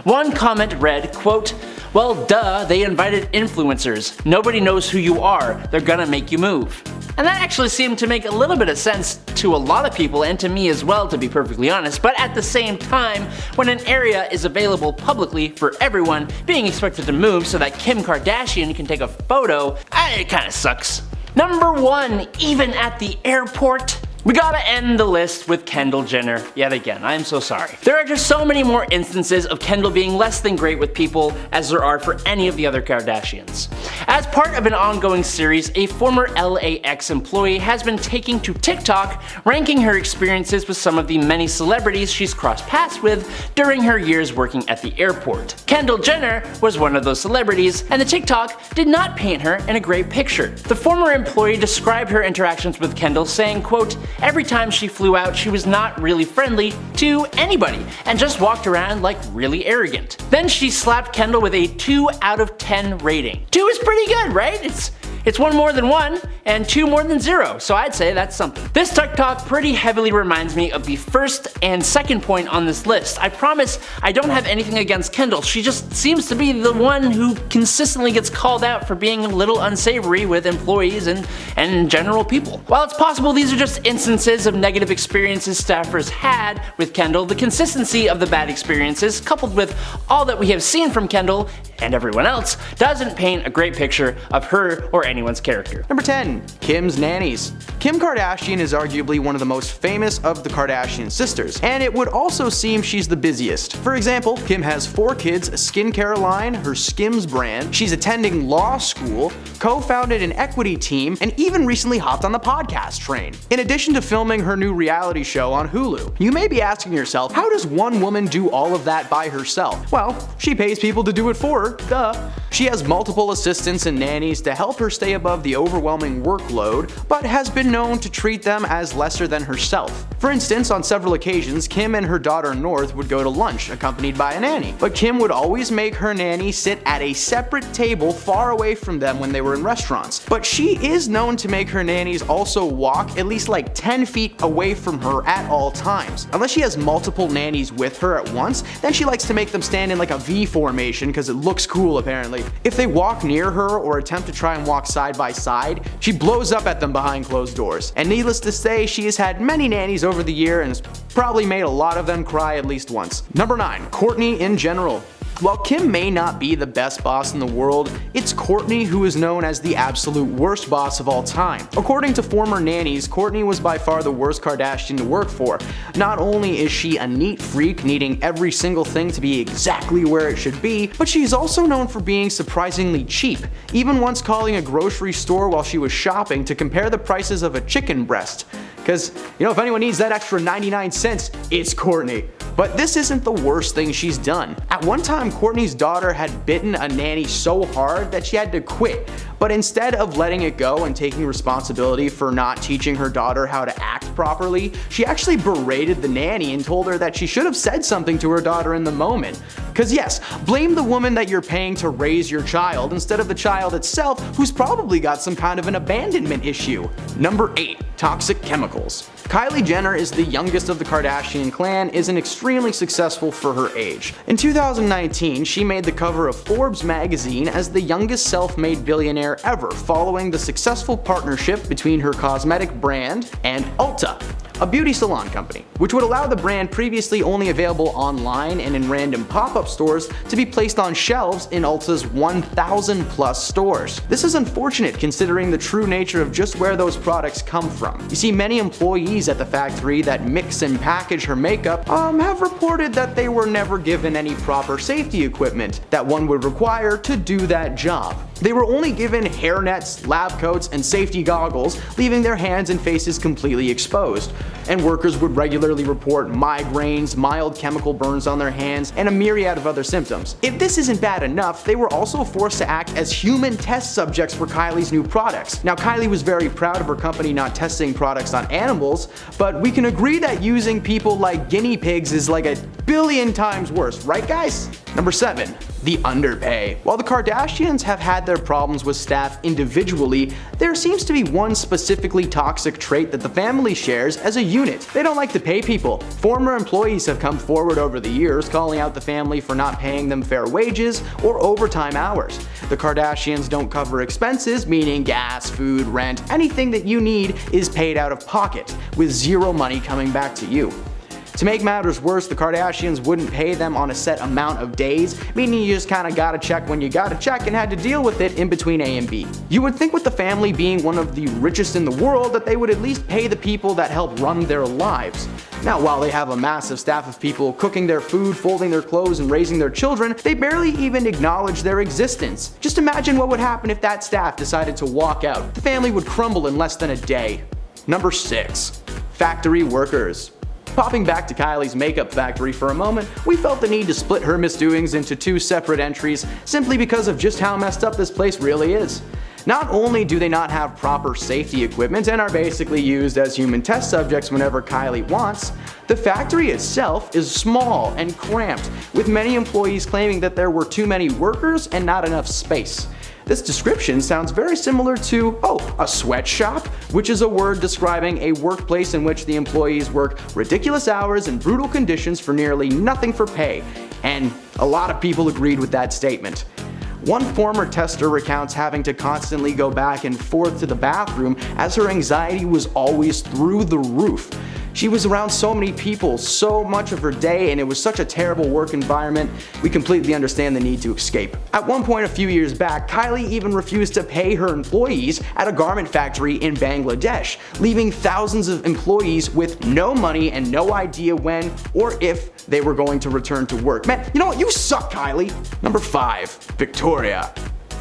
One comment read, quote, "Well duh, they invited influencers. Nobody knows who you are. They're gonna make you move." And that actually seemed to make a little bit of sense to a lot of people and to me as well, to be perfectly honest, but at the same time, when an area is available publicly for everyone, being expected to move so that Kim Kardashian can take a photo, it kinda sucks. Number 1, even at the airport. We gotta end the list with Kendall Jenner yet again. I'm so sorry. There are just so many more instances of Kendall being less than great with people as there are for any of the other Kardashians. As part of an ongoing series, a former LAX employee has been taking to TikTok, ranking her experiences with some of the many celebrities she's crossed paths with during her years working at the airport. Kendall Jenner was one of those celebrities, and the TikTok did not paint her in a great picture. The former employee described her interactions with Kendall saying, quote, "Every time she flew out, she was not really friendly to anybody and just walked around like really arrogant." Then she slapped Kendall with a 2 out of 10 rating. 2 is pretty good, right? It's 1 more than 1 and 2 more than 0, so I'd say that's something. This TikTok pretty heavily reminds me of the first and second point on this list. I promise I don't have anything against Kendall, she just seems to be the one who consistently gets called out for being a little unsavory with employees and general people. While it's possible these are just instances of negative experiences staffers had with Kendall, the consistency of the bad experiences, coupled with all that we have seen from Kendall and everyone else, doesn't paint a great picture of her or anyone's character. Number 10. Kim's nannies. Kim Kardashian is arguably one of the most famous of the Kardashian sisters, and it would also seem she's the busiest. For example, Kim has 4 kids, a skincare line, her Skims brand, she's attending law school, co-founded an equity team, and even recently hopped on the podcast train. In addition to filming her new reality show on Hulu. You may be asking yourself, how does one woman do all of that by herself? Well, she pays people to do it for her, duh. She has multiple assistants and nannies to help her stay above the overwhelming workload, but has been known to treat them as lesser than herself. For instance, on several occasions, Kim and her daughter North would go to lunch accompanied by a nanny, but Kim would always make her nanny sit at a separate table far away from them when they were in restaurants. But she is known to make her nannies also walk at least like 10 feet away from her at all times. Unless she has multiple nannies with her at once, then she likes to make them stand in like a V formation because it looks cool apparently. If they walk near her or attempt to try and walk side by side, she blows up at them behind closed doors. And needless to say, she has had many nannies over the year and has probably made a lot of them cry at least once. Number 9. Kourtney in general. While Kim may not be the best boss in the world, it's Kourtney who is known as the absolute worst boss of all time. According to former nannies, Kourtney was by far the worst Kardashian to work for. Not only is she a neat freak needing every single thing to be exactly where it should be, but she's also known for being surprisingly cheap, even once calling a grocery store while she was shopping to compare the prices of a chicken breast. Cause, if anyone needs that extra 99 cents, it's Kourtney. But this isn't the worst thing she's done. At one time, Kourtney's daughter had bitten a nanny so hard that she had to quit. But instead of letting it go and taking responsibility for not teaching her daughter how to act properly, she actually berated the nanny and told her that she should have said something to her daughter in the moment. Cause yes, blame the woman that you're paying to raise your child instead of the child itself, who's probably got some kind of an abandonment issue. Number 8. Toxic chemicals. Kylie Jenner is the youngest of the Kardashian clan, isn't extremely successful for her age. In 2019, she made the cover of Forbes magazine as the youngest self-made billionaire ever, following the successful partnership between her cosmetic brand and Ulta, a beauty salon company, which would allow the brand previously only available online and in random pop-up stores to be placed on shelves in Ulta's 1,000 plus stores. This is unfortunate considering the true nature of just where those products come from. You see, many employees at the factory that mix and package her makeup have reported that they were never given any proper safety equipment that one would require to do that job. They were only given hairnets, lab coats, and safety goggles, leaving their hands and faces completely exposed. And workers would regularly report migraines, mild chemical burns on their hands, and a myriad of other symptoms. If this isn't bad enough, they were also forced to act as human test subjects for Kylie's new products. Now, Kylie was very proud of her company not testing products on animals, but we can agree that using people like guinea pigs is like a billion times worse, right guys? Number 7. The underpay. While the Kardashians have had their problems with staff individually, there seems to be one specifically toxic trait that the family shares as a unit. They don't like to pay people. Former employees have come forward over the years calling out the family for not paying them fair wages or overtime hours. The Kardashians don't cover expenses, meaning gas, food, rent, anything that you need is paid out of pocket, with zero money coming back to you. To make matters worse, the Kardashians wouldn't pay them on a set amount of days, meaning you just kinda got a check when you got a check and had to deal with it in between A and B. You would think with the family being one of the richest in the world that they would at least pay the people that help run their lives. Now, while they have a massive staff of people cooking their food, folding their clothes, and raising their children, they barely even acknowledge their existence. Just imagine what would happen if that staff decided to walk out. The family would crumble in less than a day. Number 6. Factory workers. Popping back to Kylie's makeup factory for a moment, we felt the need to split her misdoings into 2 separate entries simply because of just how messed up this place really is. Not only do they not have proper safety equipment and are basically used as human test subjects whenever Kylie wants, the factory itself is small and cramped, with many employees claiming that there were too many workers and not enough space. This description sounds very similar to, a sweatshop, which is a word describing a workplace in which the employees work ridiculous hours and brutal conditions for nearly nothing for pay. And a lot of people agreed with that statement. One former tester recounts having to constantly go back and forth to the bathroom as her anxiety was always through the roof. She was around so many people so much of her day, and it was such a terrible work environment. We completely understand the need to escape. At one point a few years back, Kylie even refused to pay her employees at a garment factory in Bangladesh, leaving thousands of employees with no money and no idea when or if they were going to return to work. Man, you know what? You suck, Kylie. Number 5. Victoria.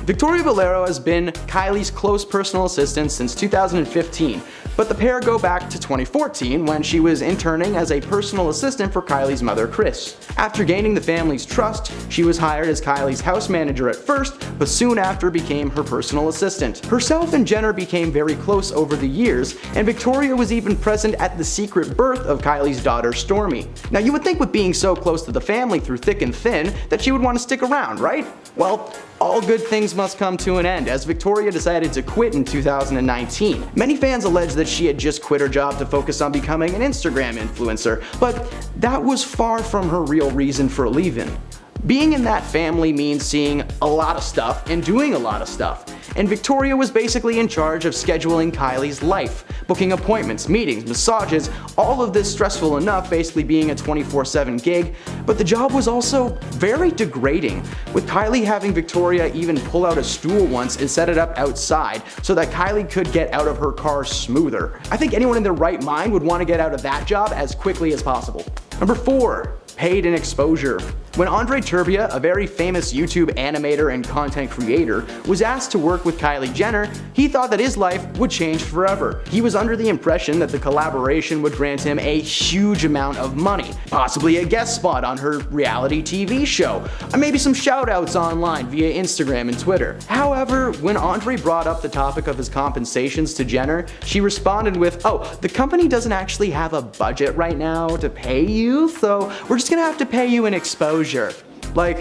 Victoria Valero has been Kylie's close personal assistant since 2015, but the pair go back to 2014 when she was interning as a personal assistant for Kylie's mother, Kris. After gaining the family's trust, she was hired as Kylie's house manager at first, but soon after became her personal assistant. Herself and Jenner became very close over the years, and Victoria was even present at the secret birth of Kylie's daughter, Stormi. Now, you would think with being so close to the family through thick and thin that she would want to stick around, right? Well, all good things must come to an end, as Victoria decided to quit in 2019. Many fans allege that she had just quit her job to focus on becoming an Instagram influencer, but that was far from her real reason for leaving. Being in that family means seeing a lot of stuff and doing a lot of stuff, and Victoria was basically in charge of scheduling Kylie's life, booking appointments, meetings, massages, all of this stressful enough, basically being a 24/7 gig, but the job was also very degrading, with Kylie having Victoria even pull out a stool once and set it up outside so that Kylie could get out of her car smoother. I think anyone in their right mind would want to get out of that job as quickly as possible. Number 4. Paid in exposure. When Andre Turbia, a very famous YouTube animator and content creator, was asked to work with Kylie Jenner, he thought that his life would change forever. He was under the impression that the collaboration would grant him a huge amount of money, possibly a guest spot on her reality TV show, and maybe some shoutouts online via Instagram and Twitter. However, when Andre brought up the topic of his compensations to Jenner, she responded with, "Oh, the company doesn't actually have a budget right now to pay you, so we're just gonna have to pay you in exposure." Like,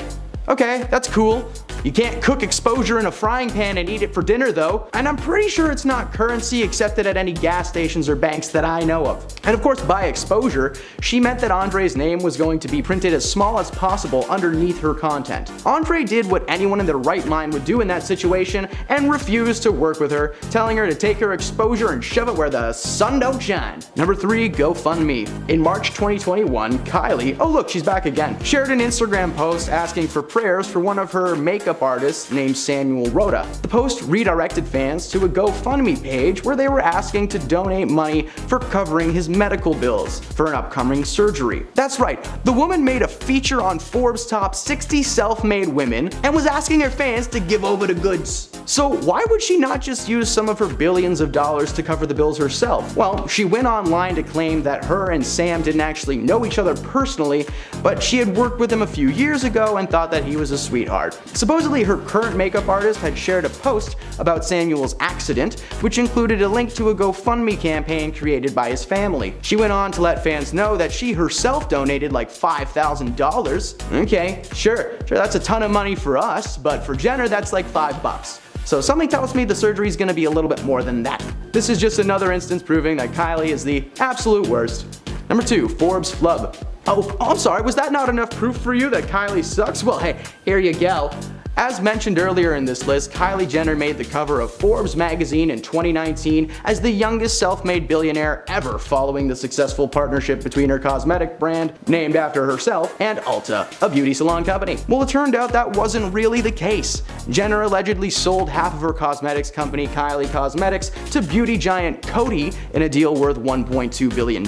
okay, that's cool. You can't cook exposure in a frying pan and eat it for dinner though, and I'm pretty sure it's not currency accepted at any gas stations or banks that I know of. And of course, by exposure, she meant that Andre's name was going to be printed as small as possible underneath her content. Andre did what anyone in their right mind would do in that situation and refused to work with her, telling her to take her exposure and shove it where the sun don't shine. Number 3, GoFundMe. In March 2021, Kylie, oh look, she's back again, shared an Instagram post asking for prayers for one of her makeup artist named Samuel Rhoda. The post redirected fans to a GoFundMe page where they were asking to donate money for covering his medical bills for an upcoming surgery. That's right, the woman made a feature on Forbes' top 60 self-made women and was asking her fans to give over the goods. So why would she not just use some of her billions of dollars to cover the bills herself? Well, she went online to claim that her and Sam didn't actually know each other personally, but she had worked with him a few years ago and thought that he was a sweetheart. Supposedly, her current makeup artist had shared a post about Samuel's accident, which included a link to a GoFundMe campaign created by his family. She went on to let fans know that she herself donated like $5,000. Okay, sure, that's a ton of money for us, but for Jenner that's like $5. So something tells me the surgery is going to be a little bit more than that. This is just another instance proving that Kylie is the absolute worst. Number 2, Forbes flub. Oh, I'm sorry, was that not enough proof for you that Kylie sucks? Well, hey, here you go. As mentioned earlier in this list, Kylie Jenner made the cover of Forbes magazine in 2019 as the youngest self-made billionaire ever, following the successful partnership between her cosmetic brand, named after herself, and Ulta, a beauty salon company. Well, it turned out that wasn't really the case. Jenner allegedly sold half of her cosmetics company, Kylie Cosmetics, to beauty giant Coty in a deal worth $1.2 billion.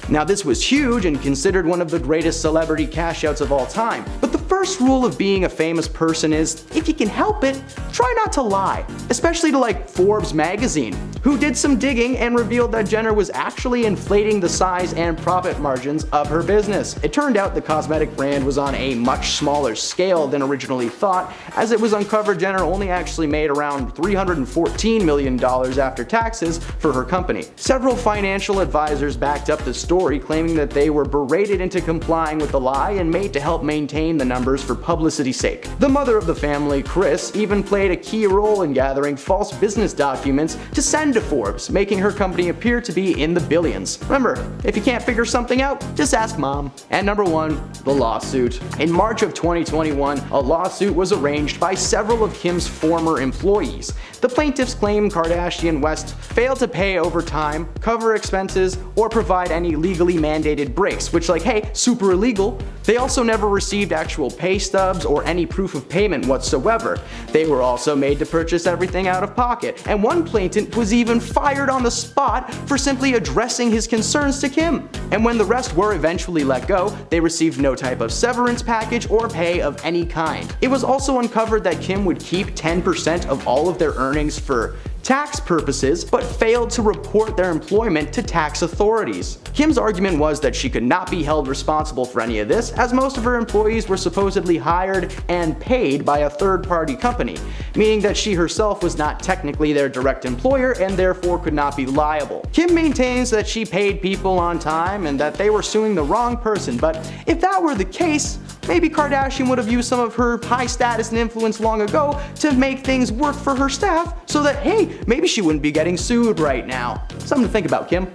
Now, this was huge and considered one of the greatest celebrity cash outs of all time. But the first rule of being a famous person is, if you can help it, try not to lie. Especially to like Forbes magazine, who did some digging and revealed that Jenner was actually inflating the size and profit margins of her business. It turned out the cosmetic brand was on a much smaller scale than originally thought, as it was uncovered Jenner only actually made around $314 million after taxes for her company. Several financial advisors backed up the story, claiming that they were berated into complying with the lie and made to help maintain the numbers for publicity's sake. The mother of the family, Kris, even played a key role in gathering false business documents to send to Forbes, making her company appear to be in the billions. Remember, if you can't figure something out, just ask mom. And number 1, the lawsuit. In March of 2021, a lawsuit was arranged by several of Kim's former employees. The plaintiffs claim Kardashian West failed to pay overtime, cover expenses, or provide any legally mandated breaks, which, like, hey, super illegal. They also never received actual pay stubs or any proof of payment whatsoever. They were also made to purchase everything out of pocket, and one plaintiff was even fired on the spot for simply addressing his concerns to Kim. And when the rest were eventually let go, they received no type of severance package or pay of any kind. It was also uncovered that Kim would keep 10% of all of their earnings for tax purposes, but failed to report their employment to tax authorities. Kim's argument was that she could not be held responsible for any of this, as most of her employees were supposedly hired and paid by a third-party company, meaning that she herself was not technically their direct employer and therefore could not be liable. Kim maintains that she paid people on time and that they were suing the wrong person, but if that were the case, maybe Kardashian would have used some of her high status and influence long ago to make things work for her staff so that, hey, maybe she wouldn't be getting sued right now. Something to think about, Kim.